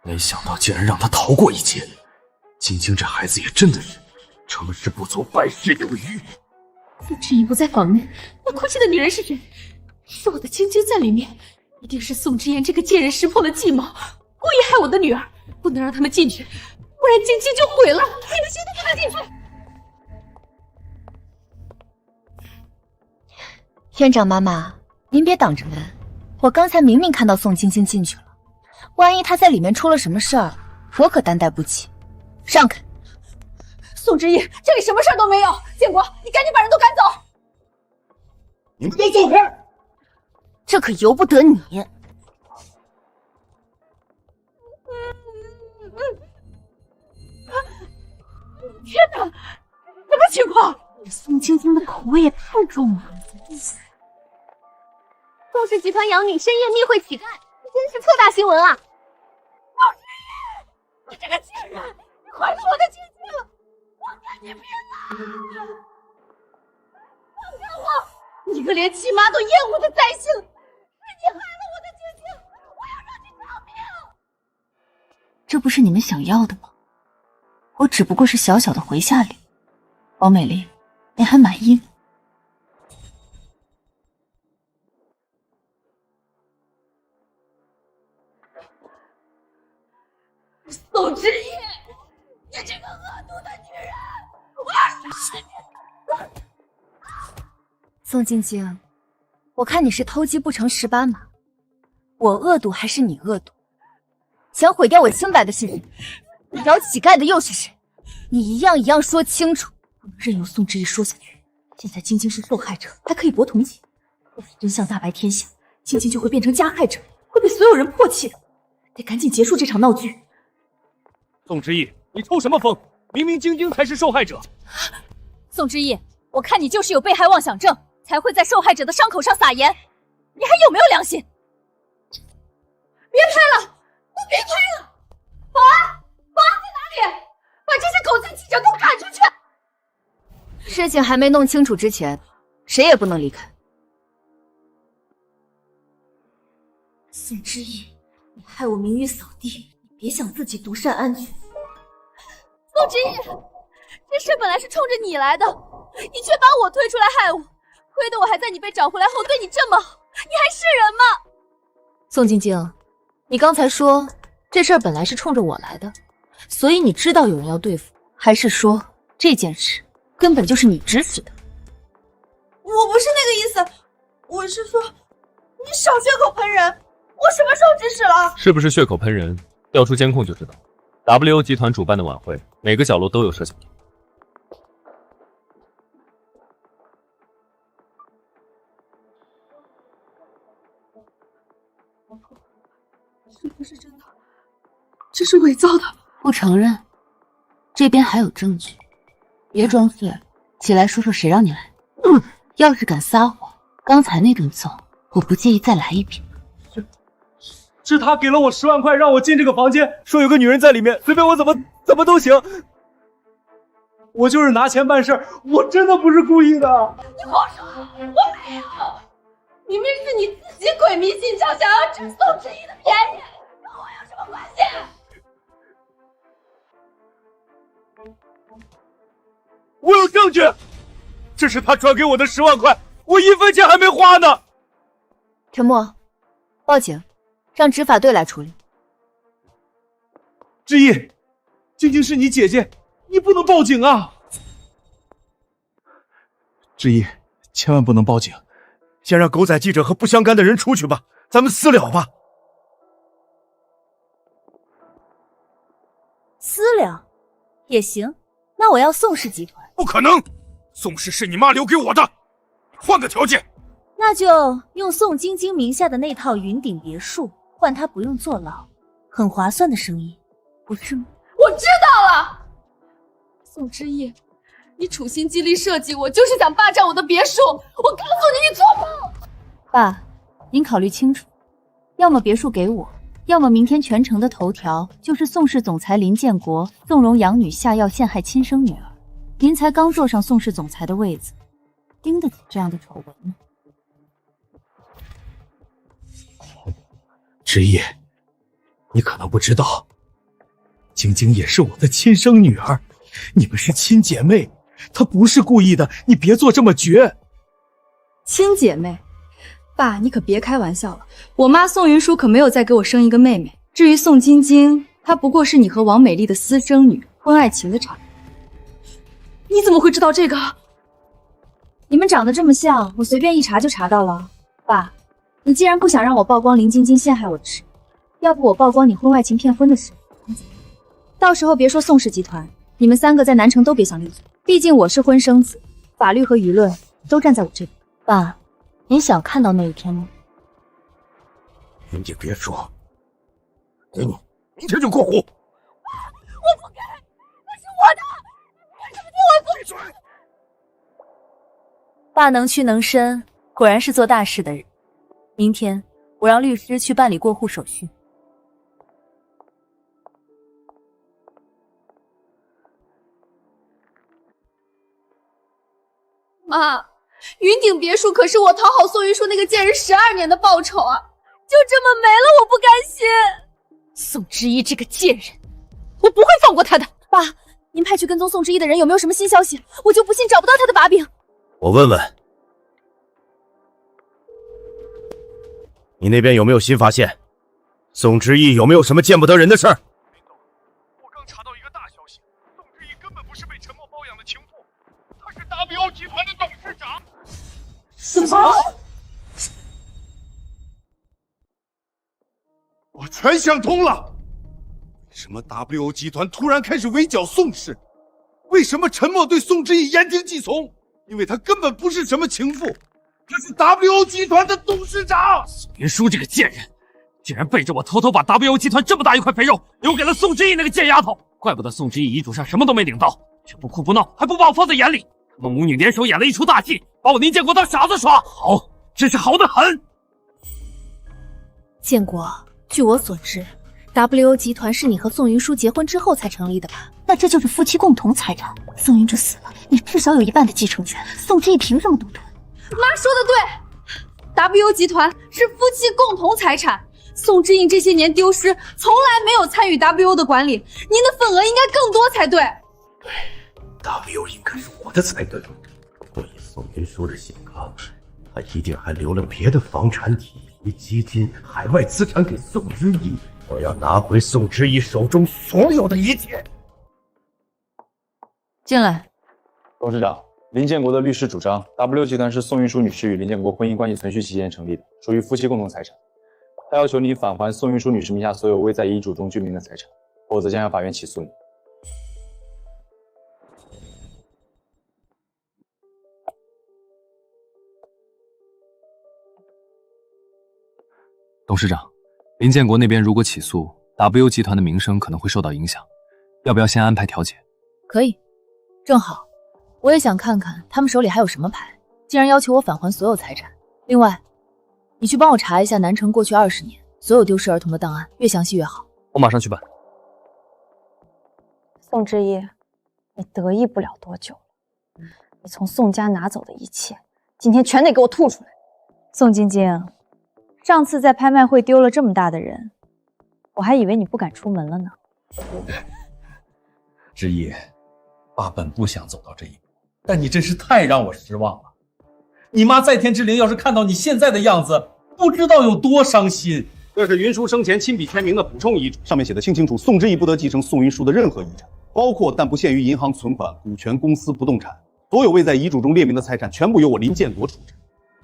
Speaker 17: 没想到竟然让他逃过一劫。晶晶这孩子也真的是成事不足败事有余。
Speaker 15: 宋之意不在房内，那哭泣的女人是谁？是我的晶晶在里面，一定是宋之言这个贱人识破了计谋，故意害我的女儿，不能让他们进去，不然晶晶就毁了。你们现在给她进去！
Speaker 1: 院长妈妈，您别挡着门，我刚才明明看到宋晶晶进去了，万一她在里面出了什么事儿，我可担待不起。让开！
Speaker 18: 宋之意，这里什么事儿都没有。建国，你赶紧把人都赶走！
Speaker 8: 你们都走开！
Speaker 1: 这可由不得你。
Speaker 18: 天哪，什么情况？
Speaker 22: 宋晶晶的口味也太重了。
Speaker 15: 宋氏集团养女深夜密会乞丐，真是特大新闻啊！
Speaker 18: 你这个贱人，你坏了我的晶晶！我跟你拼了！放开我！你个连亲妈都厌恶的灾星！是你害了我的晶晶！我要让你偿命！
Speaker 22: 这不是你们想要的吗？我只不过是小小的回下礼。王美丽，你还满意吗？
Speaker 18: 宋之意，你这个恶毒的女人，我要杀你！
Speaker 1: 宋晶晶，我看你是偷鸡不成蚀把米，我恶毒还是你恶毒？想毁掉我清白的是谁？找乞丐的又是谁？你一样一样说清楚，不能任由宋之意说下去。现在晶晶是受害者，还可以博同情，若是真相大白天下，晶晶就会变成加害者，会被所有人唾弃的。得赶紧结束这场闹剧。
Speaker 4: 宋之意，你抽什么风？明明晶晶才是受害者。
Speaker 1: 宋之意，我看你就是有被害妄想症，才会在受害者的伤口上撒盐。你还有没有良心？
Speaker 15: 别拍了，都别拍了！保安，保安在哪里？把这些狗贼记者给我赶出去！
Speaker 1: 事情还没弄清楚之前，谁也不能离开。宋之意，你害我名誉扫地，你别想自己独善安全。
Speaker 15: 宋之意，这事本来是冲着你来的，你却把我推出来害我，亏得我还在你被找回来后对你这么好，你还是人吗？
Speaker 1: 宋晶晶，你刚才说这事儿本来是冲着我来的，所以你知道有人要对付我，还是说这件事根本就是你指使的？
Speaker 3: 我不是那个意思，我是说，你少血口喷人！我什么时候指使了？
Speaker 4: 是不是血口喷人？调出监控就知道。WO 集团主办的晚会，每个角落都有摄像头。
Speaker 15: 是不是真的？这是伪造的。
Speaker 22: 不承认，这边还有证据。别装睡，起来说说谁让你来。要是敢撒谎，刚才那顿揍，我不介意再来一遍。
Speaker 11: 是他给了我10万块，让我进这个房间，说有个女人在里面，随便我怎么都行。我就是拿钱办事儿，我真的不是故意的。
Speaker 15: 你胡说，我没有，明明是你自己鬼迷心窍，想要占宋之意的便宜，跟我有什么关系？
Speaker 11: 我有证据，这是他转给我的10万块，我1分钱还没花呢。
Speaker 1: 陈默，报警，让执法队来处理。
Speaker 11: 之意，晶晶是你姐姐，你不能报警啊！之意，千万不能报警，先让狗仔记者和不相干的人出去吧，咱们私了吧。
Speaker 1: 私了也行，那我要宋氏集团。
Speaker 13: 不可能，宋氏是你妈留给我的，换个条件。
Speaker 1: 那就用宋晶晶名下的那套云顶别墅换她不用坐牢，很划算的生意，不是吗？
Speaker 15: 我知道了，宋之意，你处心积虑设计我，就是想霸占我的别墅。我告诉你，你做梦！
Speaker 1: 爸，您考虑清楚，要么别墅给我，要么明天全城的头条就是宋氏总裁林建国纵容养女下药陷害亲生女儿。您才刚坐上宋氏总裁的位子，经得起这样的丑闻吗？
Speaker 11: 之意，你可能不知道，晶晶也是我的亲生女儿，你们是亲姐妹，她不是故意的，你别做这么绝。
Speaker 10: 亲姐妹，爸，你可别开玩笑了，我妈宋云舒可没有再给我生一个妹妹。至于宋晶晶，她不过是你和王美丽的私生女，婚外情的产物。你怎么会知道这个？
Speaker 18: 你们长得这么像，我随便一查就查到了。爸，你既然不想让我曝光林晶晶陷害我的事，要不我曝光你婚外情骗婚的事，到时候别说宋氏集团，你们3个在南城都别想溜嘴。毕竟我是婚生子，法律和舆论都站在我这边。
Speaker 1: 爸，您想看到那一天吗？
Speaker 13: 云顶别说，给你，明天就过户。
Speaker 15: 我不给，那是我的。
Speaker 13: 闭嘴！
Speaker 1: 爸能屈能伸，果然是做大事的人。明天我让律师去办理过户手续。
Speaker 15: 妈，云顶别墅可是我讨好宋云舒那个贱人12年的报酬啊，就这么没了，我不甘心。
Speaker 1: 宋之意这个贱人，我不会放过他的。爸，您派去跟踪宋之意的人有没有什么新消息？我就不信找不到他的把柄。
Speaker 5: 我问问，你那边有没有新发现？宋之意有没有什么见不得人的事儿？
Speaker 11: 我刚查到一个大消息，宋之意根本不是被陈默包养的情妇，他是 WO 集团的董事长。
Speaker 15: 什么？
Speaker 13: 我全想通了，为什么 WO 集团突然开始围剿宋氏？
Speaker 6: 为什么陈默对宋之义言听计从？因为他根本不是什么情妇，他是 WO 集团的董事长。
Speaker 20: 宋云舒这个贱人，竟然背着我偷偷把 WO 集团这么大一块肥肉留给了宋之义那个贱丫头，怪不得宋之义遗嘱上什么都没领到，却不哭不闹，还不把我放在眼里。他们母女联手演了一出大戏，把我林建国当傻子耍，好，真是好得很。
Speaker 1: 建国，据我所知，WO 集团是你和宋云舒结婚之后才成立的吧？
Speaker 22: 那这就是夫妻共同财产。宋云之死了，你至少有1半的继承权。宋之义凭什么独吞？
Speaker 18: 妈说的对，WO 集团是夫妻共同财产。宋之印这些年丢失，从来没有参与 WO 的管理，您的份额应该更多才对。
Speaker 5: WO 应该是我的才对。我以宋云舒的性格，他一定还留了别的房产、体系、基金、海外资产给宋之义。我要拿回宋之义手中所有的一切。
Speaker 1: 进来。
Speaker 11: 董事长，林建国的律师主张 ，WO 集团是宋云舒女士与林建国婚姻关系存续期间成立的，属于夫妻共同财产。他要求你返还宋云舒女士名下所有未在遗嘱中具名的财产，否则将向法院起诉你。
Speaker 4: 董事长，林建国那边如果起诉 WO 集团的名声可能会受到影响，要不要先安排调解？
Speaker 1: 可以，正好，我也想看看他们手里还有什么牌，竟然要求我返还所有财产。另外，你去帮我查一下南城过去20年所有丢失儿童的档案，越详细越好。
Speaker 4: 我马上去办。
Speaker 3: 宋之义，你得意不了多久了。你从宋家拿走的一切，今天全得给我吐出来。宋晶晶，上次在拍卖会丢了这么大的人，我还以为你不敢出门了呢。
Speaker 17: 之义，爸本不想走到这一步，但你真是太让我失望了。你妈在天之灵要是看到你现在的样子，不知道有多伤心。
Speaker 6: 这是云舒生前亲笔签名的补充遗嘱，上面写的清清楚，宋之义不得继承宋云舒的任何遗产，包括但不限于银行存款、股权、公司、不动产，所有未在遗嘱中列明的财产，全部由我林建国处置。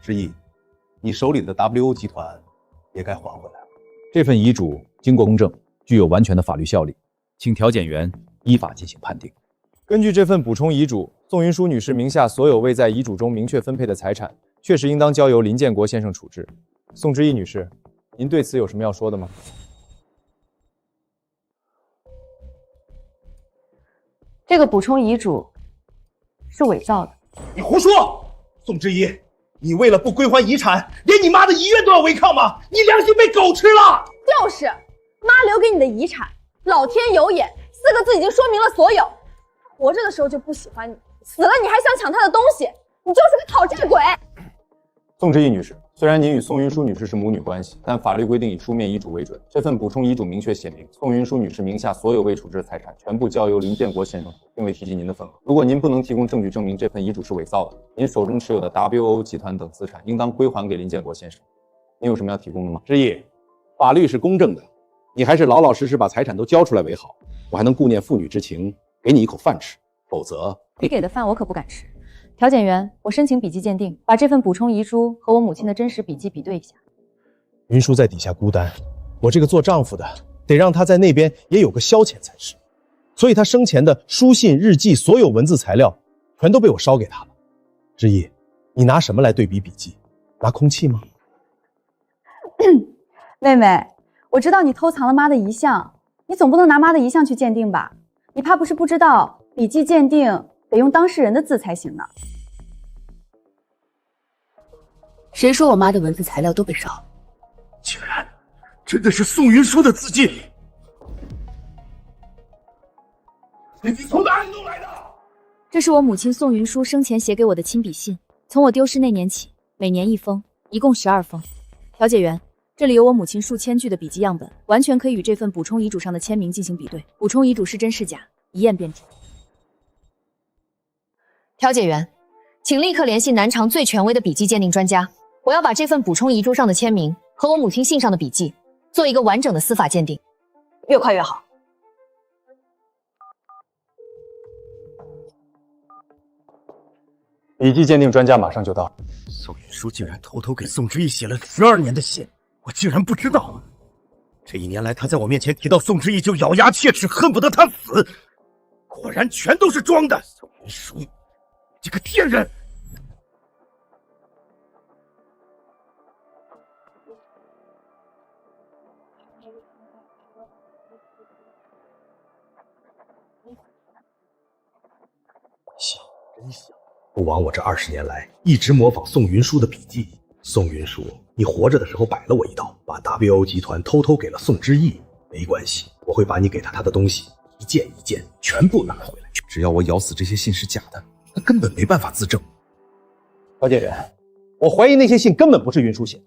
Speaker 6: 之义，你手里的 WO 集团也该还回来了。
Speaker 11: 这份遗嘱经过公证，具有完全的法律效力，请调解员依法进行判定。
Speaker 12: 根据这份补充遗嘱，宋云舒女士名下所有未在遗嘱中明确分配的财产，确实应当交由林建国先生处置。宋之义女士，您对此有什么要说的吗？
Speaker 3: 这个补充遗嘱是伪造的。
Speaker 6: 你胡说！宋之义，你为了不归还遗产，连你妈的遗愿都要违抗吗？你良心被狗吃了！
Speaker 3: 就是，妈留给你的遗产，老天有眼4个字已经说明了所有。活着的时候就不喜欢你，死了你还想抢他的东西，你就是个讨债鬼！
Speaker 12: 宋之义女士，虽然您与宋云舒女士是母女关系，但法律规定以书面遗嘱为准。这份补充遗嘱明确写明，宋云舒女士名下所有未处置的财产全部交由林建国先生，并未提及您的份额。如果您不能提供证据证明这份遗嘱是伪造的，您手中持有的 WO 集团等资产应当归还给林建国先生。您有什么要提供的吗？
Speaker 6: 之义，法律是公正的，你还是老老实实把财产都交出来为好，我还能顾念父女之情，给你一口饭吃。否则，
Speaker 3: 你给的饭我可不敢吃。调解员，我申请笔迹鉴定，把这份补充遗书和我母亲的真实笔记比对一下。
Speaker 9: 云舒在底下孤单，我这个做丈夫的得让她在那边也有个消遣才是。所以她生前的书信、日记，所有文字材料全都被我烧给她了。之义，你拿什么来对比笔记？拿空气吗？
Speaker 3: 妹妹，我知道你偷藏了妈的遗像，你总不能拿妈的遗像去鉴定吧？你怕不是不知道，笔迹鉴定得用当事人的字才行呢。
Speaker 22: 谁说我妈的文字材料都被烧？
Speaker 8: 竟然真的是宋云舒的字迹！
Speaker 6: 你从哪里弄来的？
Speaker 1: 这是我母亲宋云舒生前写给我的亲笔信，从我丢失那年起，每年1封，一共12封。调解员，这里有我母亲数千句的笔记样本，完全可以与这份补充遗嘱上的签名进行比对。补充遗嘱是真是假，一验便知。调解员，请立刻联系南长最权威的笔迹鉴定专家，我要把这份补充遗嘱上的签名和我母亲信上的笔记做一个完整的司法鉴定，越快越好。
Speaker 12: 笔迹鉴定专家马上就到。
Speaker 8: 宋云舒竟然偷偷给宋之义写了12年的信，我竟然不知道。这1年来，他在我面前提到宋之义就咬牙切齿，恨不得他死。果然全都是装的。宋云舒，这个贱人！
Speaker 11: 想，真想！不枉我这20年来一直模仿宋云舒的笔记。宋云舒，你活着的时候摆了我一道，把 WO 集团偷偷给了宋之义。没关系，我会把你给他的东西一件一件全部拿回来。只要我咬死这些信是假的，他根本没办法自证。
Speaker 17: 调解员，我怀疑那些信根本不是云舒写的。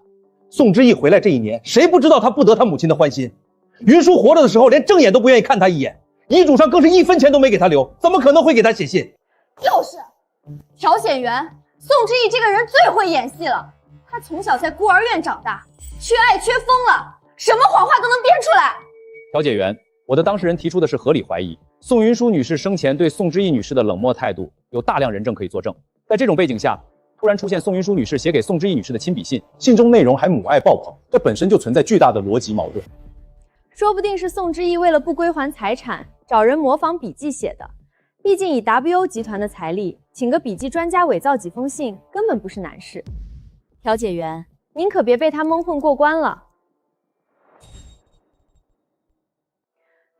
Speaker 17: 宋之义回来这1年，谁不知道他不得他母亲的欢心？云舒活着的时候连正眼都不愿意看他一眼，遗嘱上更是1分钱都没给他留，怎么可能会给他写信？
Speaker 10: 就是，调解员，宋之义这个人最会演戏了。他从小在孤儿院长大，缺爱缺疯了，什么谎话都能编出来。
Speaker 12: 调解员，我的当事人提出的是合理怀疑，宋云舒女士生前对宋之义女士的冷漠态度，有大量人证可以作证。在这种背景下，突然出现宋云舒女士写给宋之义女士的亲笔信，信中内容还母爱爆棚，这本身就存在巨大的逻辑矛盾。
Speaker 3: 说不定是宋之义为了不归还财产，找人模仿笔记写的。毕竟以 WO 集团的财力，请个笔记专家伪造几封信，根本不是难事。调解员，您可别被他蒙混过关了。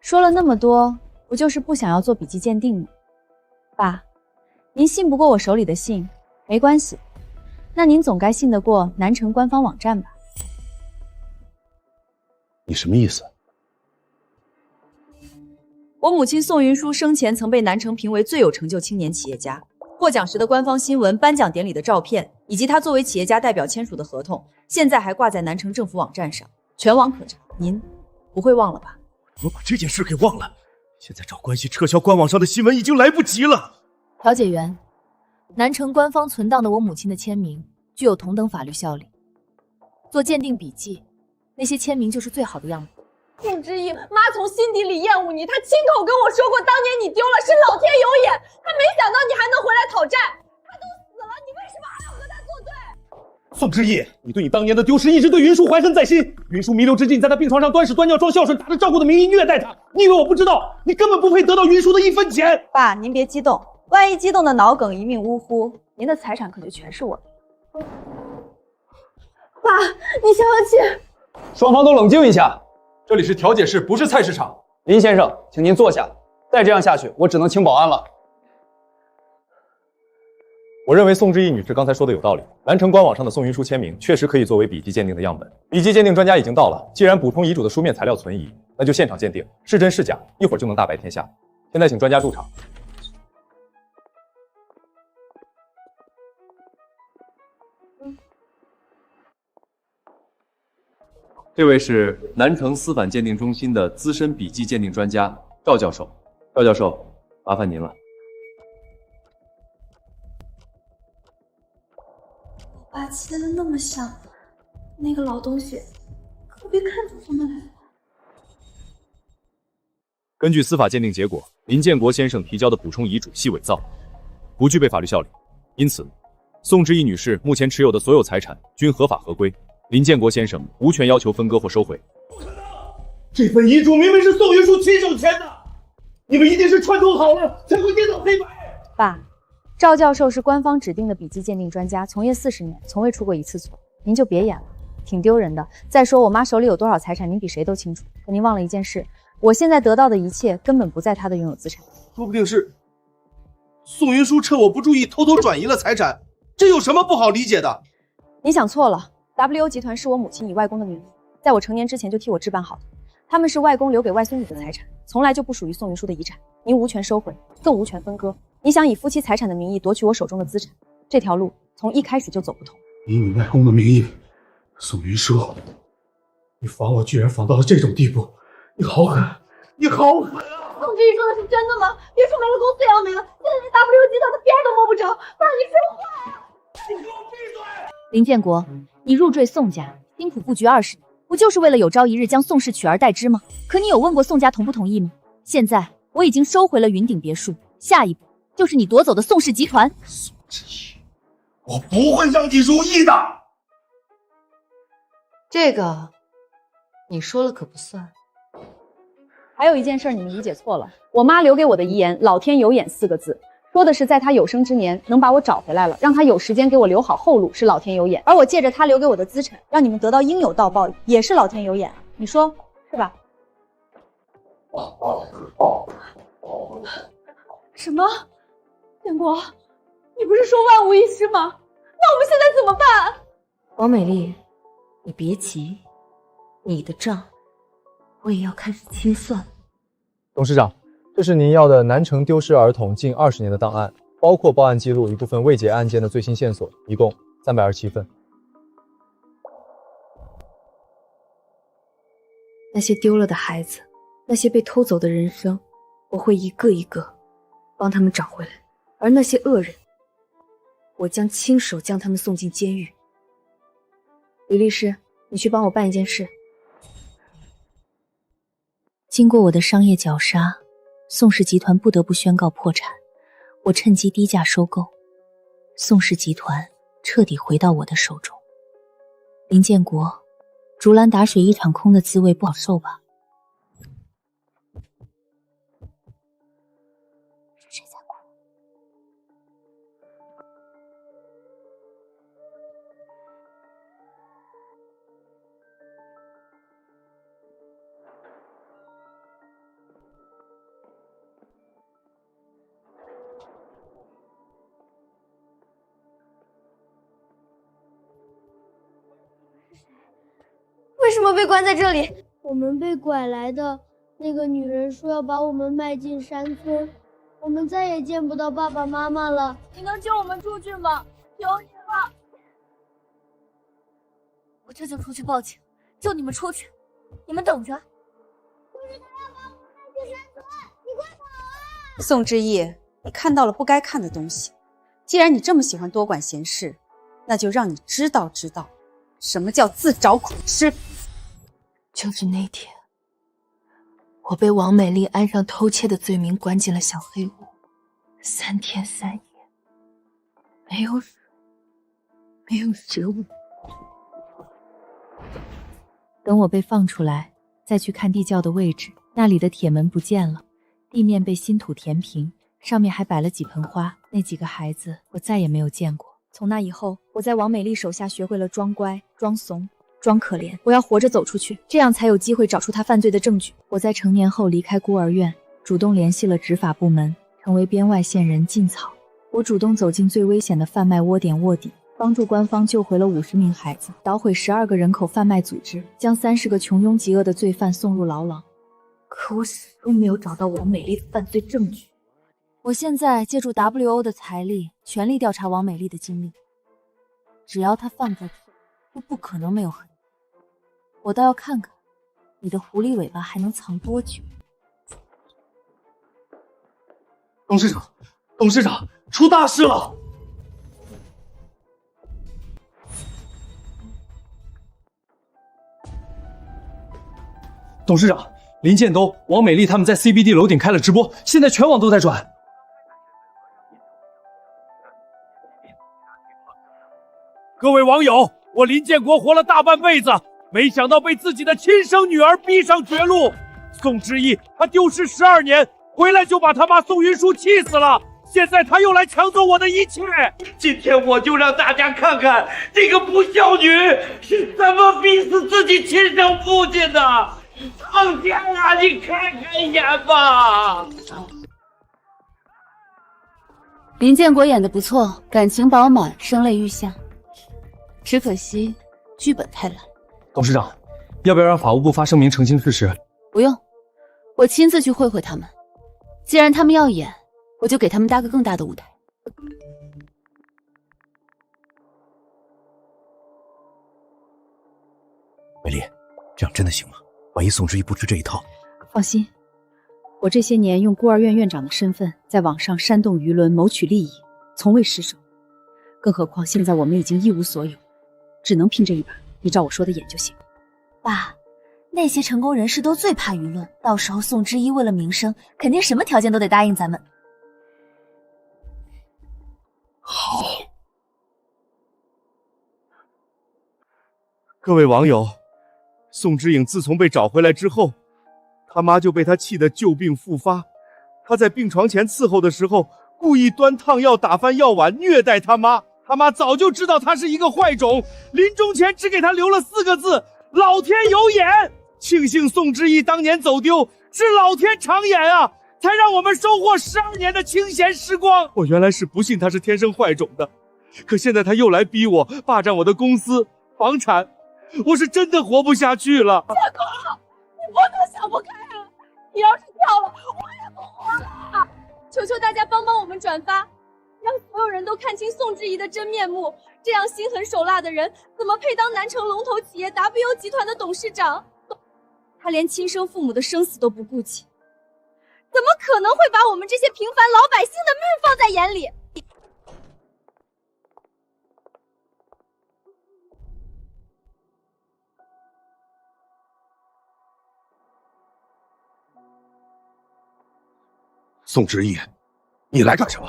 Speaker 3: 说了那么多，不就是不想要做笔迹鉴定吗？爸，您信不过我手里的信，没关系，那您总该信得过南城官方网站吧？
Speaker 11: 你什么意思？
Speaker 1: 我母亲宋云舒生前曾被南城评为最有成就青年企业家，获奖时的官方新闻、颁奖典礼的照片，以及她作为企业家代表签署的合同，现在还挂在南城政府网站上，全网可查。您不会忘了吧？
Speaker 8: 我把这件事给忘了，现在找关系撤销官网上的新闻已经来不及了。
Speaker 1: 调解员，南城官方存档的我母亲的签名具有同等法律效力，做鉴定笔记，那些签名就是最好的样本。
Speaker 3: 宋之义，妈从心底里厌恶你，她亲口跟我说过，当年你丢了是老天有眼，她没想到你还能回来讨债。她都死了，你为什么还要和她作对？
Speaker 8: 宋之义，你对你当年的丢失一直对云舒怀恨在心。云舒弥留之际，你在她病床上端屎端尿装孝顺，打着照顾的名义虐待她。你以为我不知道？你根本不配得到云舒的1分钱。
Speaker 3: 爸，您别激动，万一激动的脑梗一命呜呼，您的财产可就全是我的。爸，你消消气。
Speaker 12: 双方都冷静一下。这里是调解室，不是菜市场。林先生，请您坐下。再这样下去，我只能请保安了。我认为宋之义女士刚才说的有道理。南城官网上的宋云舒签名确实可以作为笔迹鉴定的样本。笔迹鉴定专家已经到了，既然补充遗嘱的书面材料存疑，那就现场鉴定，是真是假，一会儿就能大白天下。现在请专家入场。这位是南城司法鉴定中心的资深笔迹鉴定专家赵教授。赵教授，麻烦您了。
Speaker 10: 我爸切的那么像，那个老东西可别看出什么来了。
Speaker 4: 根据司法鉴定结果，林建国先生提交的补充遗嘱系伪造，不具备法律效力，因此，宋之义女士目前持有的所有财产均合法合规。林建国先生无权要求分割或收回。
Speaker 8: 这份遗嘱明明是宋云舒亲手签的，你们一定是串通好了才会颠倒黑白。
Speaker 3: 爸，赵教授是官方指定的笔迹鉴定专家，从业40年，从未出过一次错，您就别演了，挺丢人的。再说我妈手里有多少财产，您比谁都清楚。可您忘了一件事，我现在得到的一切根本不在她的拥有资产。
Speaker 13: 说不定是宋云舒趁我不注意偷偷转移了财产，这有什么不好理解的？
Speaker 3: 你想错了。WO 集团是我母亲以外公的名义，在我成年之前就替我置办好的。他们是外公留给外孙女的财产，从来就不属于宋云舒的遗产，您无权收回，更无权分割。你想以夫妻财产的名义夺取我手中的资产，这条路从一开始就走不通。
Speaker 8: 以你外公的名义，宋云舒，你防我居然防到了这种地步，你好狠，你好狠啊！
Speaker 10: 宋之义说的是真的吗？别说没了，公司也要没了，现在连 WO 集团的边都摸不着。爸，你说话呀！你给我闭嘴！
Speaker 1: 林建国，你入赘宋家，辛苦布局20年，不就是为了有朝一日将宋氏取而代之吗？可你有问过宋家同不同意吗？现在我已经收回了云顶别墅，下一步就是你夺走的宋氏集团。
Speaker 8: 宋之义，我不会让你如意的。
Speaker 22: 这个你说了可不算。
Speaker 2: 还有一件事你们理解错了，我妈留给我的遗言“老天有眼”4个字，说的是在她有生之年能把我找回来了，让她有时间给我留好后路，是老天有眼。而我借着她留给我的资产，让你们得到应有到报，也是老天有眼。你说是吧？
Speaker 10: 什么？建国，你不是说万无一失吗？那我们现在怎么办？
Speaker 21: 王美丽，你别急，你的账我也要开始清算。
Speaker 16: 董事长，这是您要的南城丢失儿童近20年的档案，包括报案记录、一部分未解案件的最新线索，一共327份。
Speaker 21: 那些丢了的孩子，那些被偷走的人生，我会一个一个帮他们找回来。而那些恶人，我将亲手将他们送进监狱。李律师，你去帮我办一件事。经过我的商业绞杀，宋氏集团不得不宣告破产，我趁机低价收购，宋氏集团彻底回到我的手中。林建国，竹篮打水一场空的滋味不好受吧？是谁在哭？
Speaker 19: 为什么被关在这里？我们被拐来的，那个女人说要把我们卖进山村，我们再也见不到爸爸妈妈了。你能救我们出去吗？求你了！
Speaker 21: 我这就出去报警，救你们出去。你们等着。
Speaker 2: 宋之义，你看到了不该看的东西。既然你这么喜欢多管闲事，那就让你知道知道什么叫自找苦吃。
Speaker 15: 就是那天，我被王美丽安上偷窃的罪名，关进了小黑屋，3天3夜，没有水，没有食物。
Speaker 1: 等我被放出来，再去看地窖的位置，那里的铁门不见了，地面被新土填平，上面还摆了几盆花。那几个孩子，我再也没有见过。从那以后，我在王美丽手下学会了装乖、装怂、装可怜。我要活着走出去，这样才有机会找出他犯罪的证据。我在成年后离开孤儿院，主动联系了执法部门，成为边外线人劲草。我主动走进最危险的贩卖窝点卧底，帮助官方救回了50名孩子，捣毁12个人口贩卖组织，将30个穷庸极恶的罪犯送入牢牢。可我始终没有找到王美丽的犯罪证据。我现在借助 WO 的财力，全力调查王美丽的经历。只要她放在这，就不可能没有痕迹。我倒要看看，你的狐狸尾巴还能藏多久。
Speaker 20: 董事长，董事长，出大事了！董事长，林建东、王美丽他们在 CBD 楼顶开了直播，现在全网都在转。各位网友，我林建国活了大半辈子，没想到被自己的亲生女儿逼上绝路。宋之义他丢失12年，回来就把他妈宋云舒气死了，现在他又来抢走我的一切。今天我就让大家看看这个不孝女是怎么逼死自己亲生父亲的。苍天啊，你开开眼吧！
Speaker 22: 林建国演得不错，感情饱满，声泪俱下。只可惜剧本太烂。
Speaker 20: 董事长，要不要让法务部发声明澄清事实？
Speaker 22: 不用，我亲自去会会他们。既然他们要演，我就给他们搭个更大的舞台。
Speaker 5: 美丽，这样真的行吗？万一宋之义不吃这一套？
Speaker 2: 放心，我这些年用孤儿院院长的身份在网上煽动舆论，谋取利益，从未失手。更何况现在我们已经一无所有，只能拼这一把。你照我说的演就行。
Speaker 1: 爸，那些成功人士都最怕舆论，到时候宋之一为了名声，肯定什么条件都得答应咱们。
Speaker 5: 好。
Speaker 8: 各位网友，宋之颖自从被找回来之后，
Speaker 11: 他妈就被他气得旧病复发。他在病床前伺候的时候，故意端烫药打翻药碗，虐待他妈。他妈早就知道他是一个坏种，临终前只给他留了4个字：老天有眼。庆幸宋之义当年走丢，是老天长眼啊，才让我们收获12年的清闲时光。我原来是不信他是天生坏种的，可现在他又来逼我，霸占我的公司、房产，我是真的活不下去了。
Speaker 3: 建国，你不能想不开啊！你要是跳了，我也不活了。求求大家帮帮我们转发，让所有人都看清宋之怡的真面目。这样心狠手辣的人，怎么配当南城龙头企业 WO 集团的董事长？他连亲生父母的生死都不顾及，怎么可能会把我们这些平凡老百姓的命放在眼里？
Speaker 13: 宋之义，你来干什么？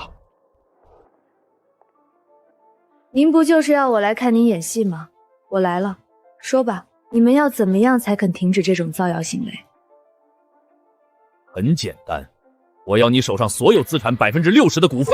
Speaker 1: 您不就是要我来看您演戏吗？我来了，说吧，你们要怎么样才肯停止这种造谣行为？
Speaker 4: 很简单，我要你手上所有资产60%的股份。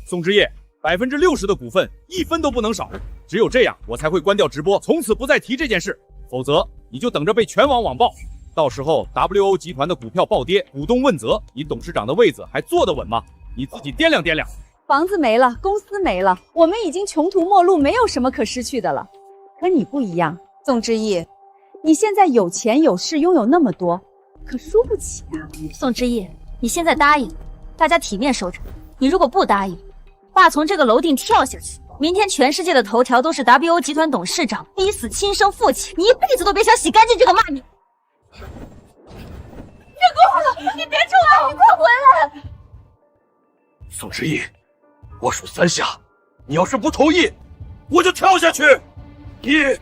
Speaker 11: 宋之业，60%的股份，1分都不能少。只有这样，我才会关掉直播，从此不再提这件事。否则，你就等着被全网网暴。到时候 WO 集团的股票暴跌，股东问责，你董事长的位子还坐得稳吗？你自己掂量掂量。
Speaker 18: 房子没了，公司没了，我们已经穷途末路，没有什么可失去的了。可你不一样，宋之义，你现在有钱有势，拥有那么多，可输不起啊。
Speaker 1: 宋之义，你现在答应，大家体面收场。你如果不答应，爸从这个楼顶跳下去，明天全世界的头条都是 WO 集团董事长逼死亲生父亲，你一辈子都别想洗干净这个骂名。
Speaker 3: 别过了，你别出来，你快回来！
Speaker 13: 宋之义，我数3下，你要是不同意，我就跳下去。1、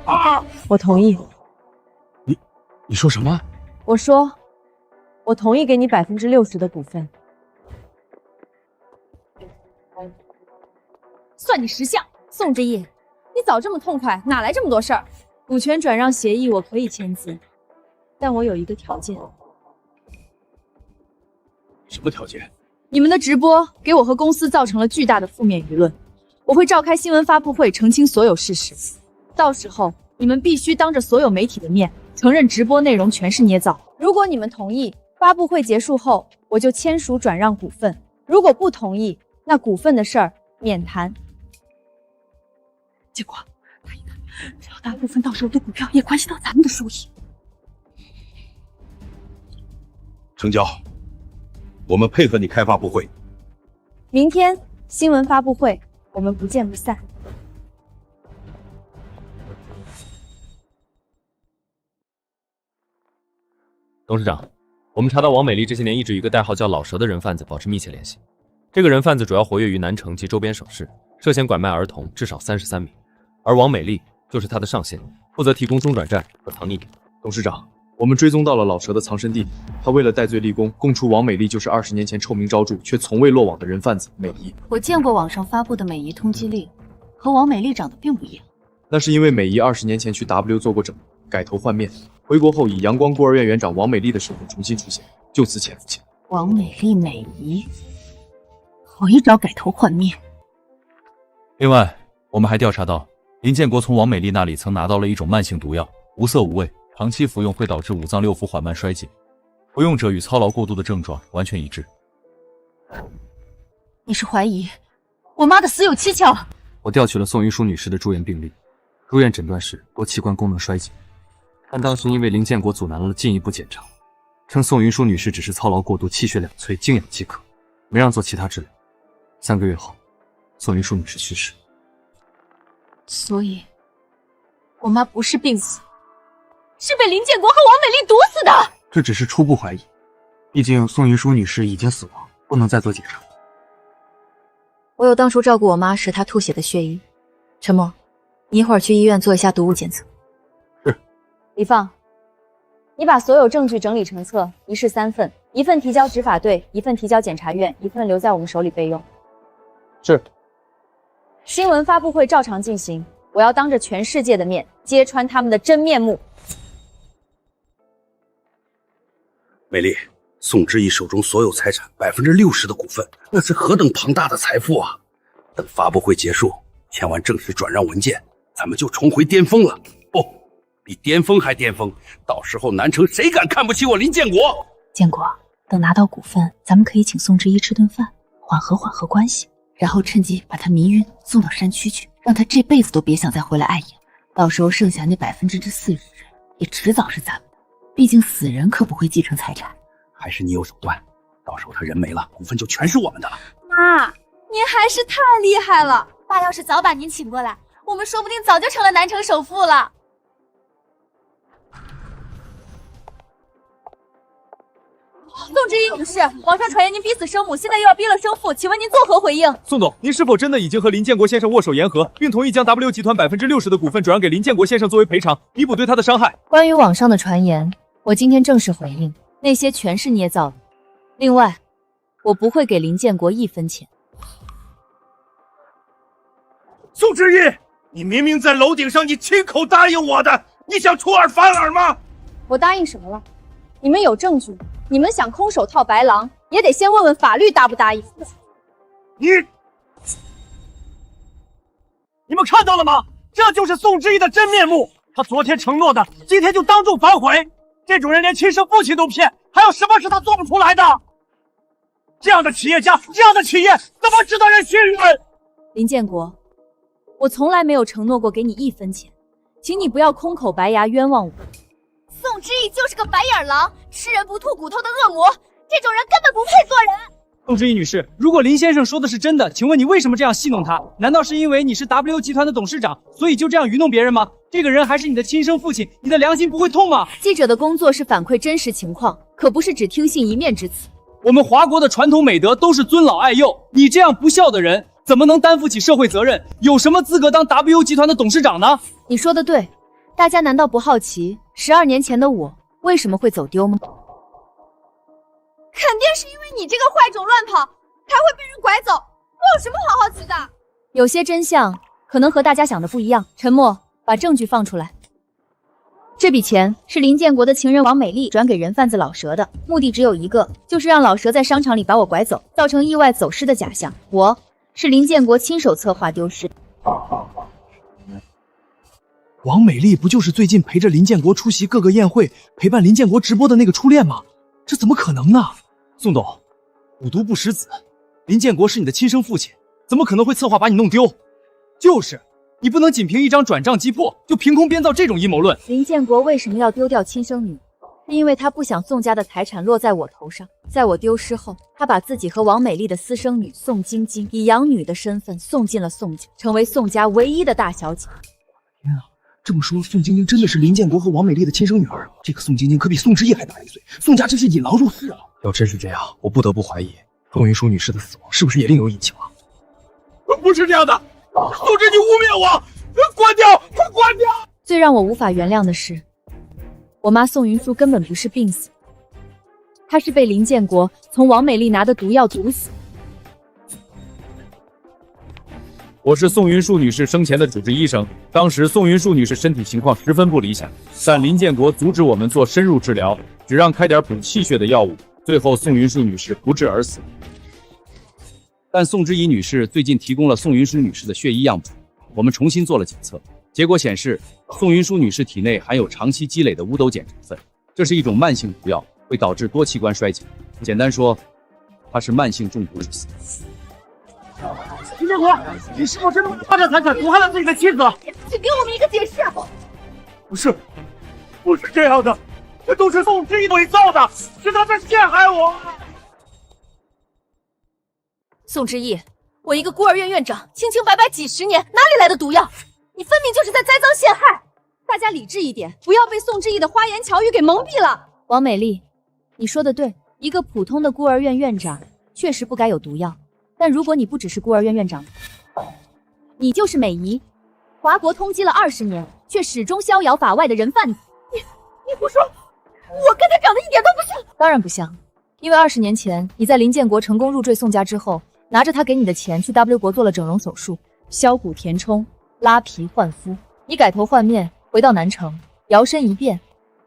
Speaker 13: 2。
Speaker 18: 我同意。
Speaker 11: 你说什么？
Speaker 18: 我说，我同意给你60%的股份。算你识相，宋之义，你早这么痛快，哪来这么多事儿？股权转让协议我可以签字，但我有一个条件。
Speaker 11: 什么条件？
Speaker 18: 你们的直播给我和公司造成了巨大的负面舆论，我会召开新闻发布会澄清所有事实。到时候你们必须当着所有媒体的面承认直播内容全是捏造。如果你们同意，发布会结束后我就签署转让股份；如果不同意，那股份的事儿免谈。
Speaker 15: 结果答应他，只要大部分到手的股票也关系到咱们的收益。
Speaker 13: 成交，我们配合你开发布会。
Speaker 18: 明天新闻发布会，我们不见不散。
Speaker 4: 董事长，我们查到王美丽这些年一直与一个代号叫老蛇的人贩子保持密切联系。这个人贩子主要活跃于南城及周边省市，涉嫌拐卖儿童至少33名，而王美丽就是他的上线，负责提供中转站和藏匿点。
Speaker 16: 董事长，我们追踪到了老蛇的藏身地，他为了戴罪立功，供出王美丽就是20年前臭名昭著却从未落网的人贩子美仪。
Speaker 22: 我见过网上发布的美仪通缉令，和王美丽长得并不一样。
Speaker 16: 那是因为美仪20年前去 W 做过整，改头换面，回国后以阳光孤儿院园长王美丽的身份重新出现，就此潜伏起来。
Speaker 22: 王美丽美仪，好一招改头换面。
Speaker 7: 另外，我们还调查到林建国从王美丽那里曾拿到了一种慢性毒药，无色无味，长期服用会导致五脏六腑缓慢衰竭，服用者与操劳过度的症状完全一致。
Speaker 22: 你是怀疑我妈的死有蹊跷？
Speaker 7: 我调取了宋云舒女士的住院病历，入院诊断是多器官功能衰竭，但当时因为林建国阻拦了进一步检查，称宋云舒女士只是操劳过度、气血两摧、静养即可，没让做其他治疗。3个月后，宋云舒女士去世。
Speaker 22: 所以，我妈不是病死，
Speaker 3: 是被林建国和王美丽毒死的。
Speaker 17: 这只是初步怀疑，毕竟宋云舒女士已经死亡，不能再做检查。
Speaker 1: 我有当初照顾我妈时她吐血的血衣。陈默，你一会儿去医院做一下毒物检测。
Speaker 18: 李放，你把所有证据整理成册，一式3份，1份提交执法队，1份提交检察院，1份留在我们手里备用。
Speaker 16: 是。
Speaker 18: 新闻发布会照常进行，
Speaker 1: 我要当着全世界的面揭穿他们的真面目。
Speaker 13: 美丽，宋之义手中所有财产60%的股份，那是何等庞大的财富啊！等发布会结束，签完正式转让文件，咱们就重回巅峰了。不，比巅峰还巅峰！到时候南城谁敢看不起我林建国？
Speaker 21: 建国，等拿到股份，咱们可以请宋之义吃顿饭，缓和关系，
Speaker 22: 然后趁机把他迷晕，送到山区去，让他这辈子都别想再回来碍眼。到时候剩下那40%也迟早是咱们的，毕竟死人可不会继承财产。
Speaker 13: 还是你有手段，到时候他人没了，股份就全是我们的了。
Speaker 18: 妈，您还是太厉害了！爸要是早把您请过来，我们说不定早就成了南城首富了。宋之义女士，网上传言您逼死生母，现在又要逼了生父，请问您作何回应？
Speaker 16: 宋总，您是否真的已经和林建国先生握手言和，并同意将 W 集团60%的股份转让给林建国先生作为赔偿，弥补对他的伤害？
Speaker 1: 关于网上的传言，我今天正式回应，那些全是捏造的。另外，我不会给林建国1分钱。
Speaker 8: 宋之义，你明明在楼顶上，你亲口答应我的，你想出尔反尔吗？
Speaker 18: 我答应什么了？你们有证据？你们想空手套白狼，也得先问问法律答不答应。
Speaker 8: 你们看到了吗？这就是宋之义的真面目。他昨天承诺的，今天就当众反悔。这种人连亲生父亲都骗，还有什么是他做不出来的？这样的企业家，这样的企业怎么值得人信任？
Speaker 1: 林建国，我从来没有承诺过给你1分钱，请你不要空口白牙冤枉我。
Speaker 18: 宋之义就是个白眼狼，吃人不吐骨头的恶魔，这种人根本不配做人。
Speaker 16: 宋之义女士，如果林先生说的是真的，请问你为什么这样戏弄他？难道是因为你是 W 集团的董事长，所以就这样愚弄别人吗？这个人还是你的亲生父亲，你的良心不会痛吗？
Speaker 1: 记者的工作是反馈真实情况，可不是只听信一面之词。
Speaker 16: 我们华国的传统美德都是尊老爱幼，你这样不孝的人，怎么能担负起社会责任？有什么资格当 W 集团的董事长呢？
Speaker 1: 你说的对，大家难道不好奇12年前的我为什么会走丢吗？
Speaker 18: 肯定是因为你这个坏种乱跑，才会被人拐走。我有什么好好奇的？
Speaker 1: 有些真相可能和大家想的不一样。沉默，把证据放出来。这笔钱是林建国的情人王美丽转给人贩子老蛇的，目的只有一个，就是让老蛇在商场里把我拐走，造成意外走失的假象。我是林建国亲手策划丢失。
Speaker 17: 王美丽不就是最近陪着林建国出席各个宴会，陪伴林建国直播的那个初恋吗？这怎么可能呢？
Speaker 16: 宋董，虎毒不食子，林建国是你的亲生父亲，怎么可能会策划把你弄丢？就是，你不能仅凭一张转账击破，就凭空编造这种阴谋论。
Speaker 1: 林建国为什么要丢掉亲生女？是因为他不想宋家的财产落在我头上。在我丢失后，他把自己和王美丽的私生女宋晶晶以养女的身份送进了宋家，成为宋家唯一的大小姐。
Speaker 17: 天啊！这么说，宋晶晶真的是林建国和王美丽的亲生女儿？这个宋晶晶可比宋之义还大1岁，宋家真是引狼入室啊！
Speaker 16: 要真是这样，我不得不怀疑宋云舒女士的死亡是不是也另有隐情啊？
Speaker 8: 不是这样的，宋之义污蔑我，关掉，快关掉！
Speaker 1: 最让我无法原谅的是，我妈宋云舒根本不是病死，她是被林建国从王美丽拿的毒药毒死。
Speaker 4: 我是宋云舒女士生前的主治医生，当时宋云舒女士身体情况十分不理想，但林建国阻止我们做深入治疗，只让开点补气血的药物，最后宋云舒女士不治而死。
Speaker 6: 但宋之怡女士最近提供了宋云舒女士的血液样本，我们重新做了检测，结果显示宋云舒女士体内含有长期积累的乌斗碱成分，这是一种慢性毒药，会导致多器官衰竭。简单说，她是慢性中毒致死。
Speaker 8: 林建国，你是否真的霸占财产，毒害了自己的妻子？
Speaker 18: 请给我们一个解释。
Speaker 8: 不是这样的，这都是宋之义伪造的，是他在陷害我。
Speaker 18: 宋之义，我一个孤儿院院长，清清白白几10年，哪里来的毒药？你分明就是在栽赃陷害！大家理智一点，不要被宋之义的花言巧语给蒙蔽了。
Speaker 1: 王美丽，你说的对，一个普通的孤儿院院长确实不该有毒药。但如果你不只是孤儿院院长，你就是美姨，华国通缉了20年，却始终逍遥法外的人贩子。
Speaker 18: 你胡说！我跟他长得一点都不像。
Speaker 1: 当然不像，因为20年前你在林建国成功入赘宋家之后，拿着他给你的钱去 W 国做了整容手术，削骨填充，拉皮换肤，你改头换面，回到南城，摇身一变，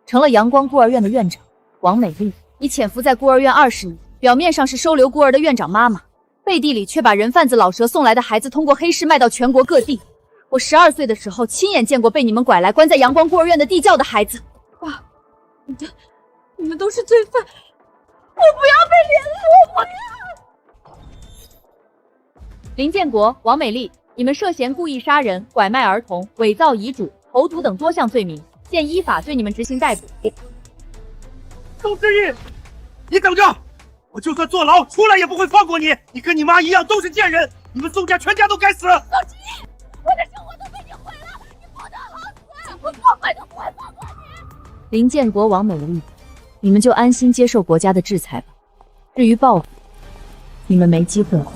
Speaker 1: 成了阳光孤儿院的院长王美丽。
Speaker 18: 你潜伏在孤儿院20年，表面上是收留孤儿的院长妈妈，背地里却把人贩子老蛇送来的孩子通过黑市卖到全国各地。我12岁的时候亲眼见过被你们拐来关在阳光孤儿院的地窖的孩子。
Speaker 3: 爸，你们都是罪犯，我不要被连累，我不要。
Speaker 1: 林建国、王美丽，你们涉嫌故意杀人、拐卖儿童、伪造遗嘱、投毒等多项罪名，现依法对你们执行逮捕。
Speaker 8: 宋之义，你等着！我就算坐牢出来也不会放过你！你跟你妈一样都是贱人，你们宋家全家都该死！宋
Speaker 3: 之义，我的生活都被你毁了，你不得好死！我做鬼都不会放过你！
Speaker 1: 林建国、王美丽，你们就安心接受国家的制裁吧。至于报复，你们没机会了。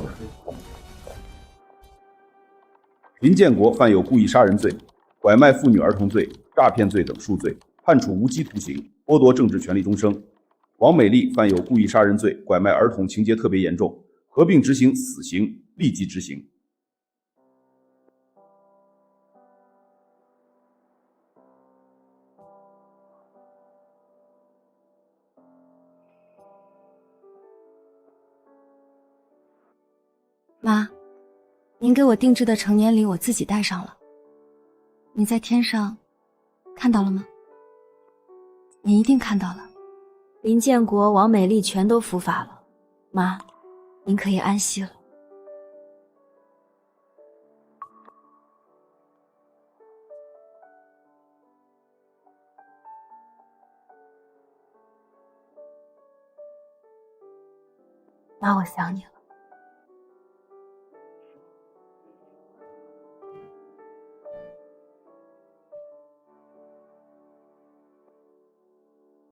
Speaker 9: 林建国犯有故意杀人罪、拐卖妇女儿童罪、诈骗罪等数罪，判处无期徒刑，剥夺政治权利终生。王美丽犯有故意杀人罪、拐卖儿童，情节特别严重，合并执行死刑，立即执行。
Speaker 3: 妈，您给我定制的成年礼我自己带上了。你在天上看到了吗？你一定看到了。林建国、王美丽全都伏法了，妈，您可以安息了。妈，我想你了。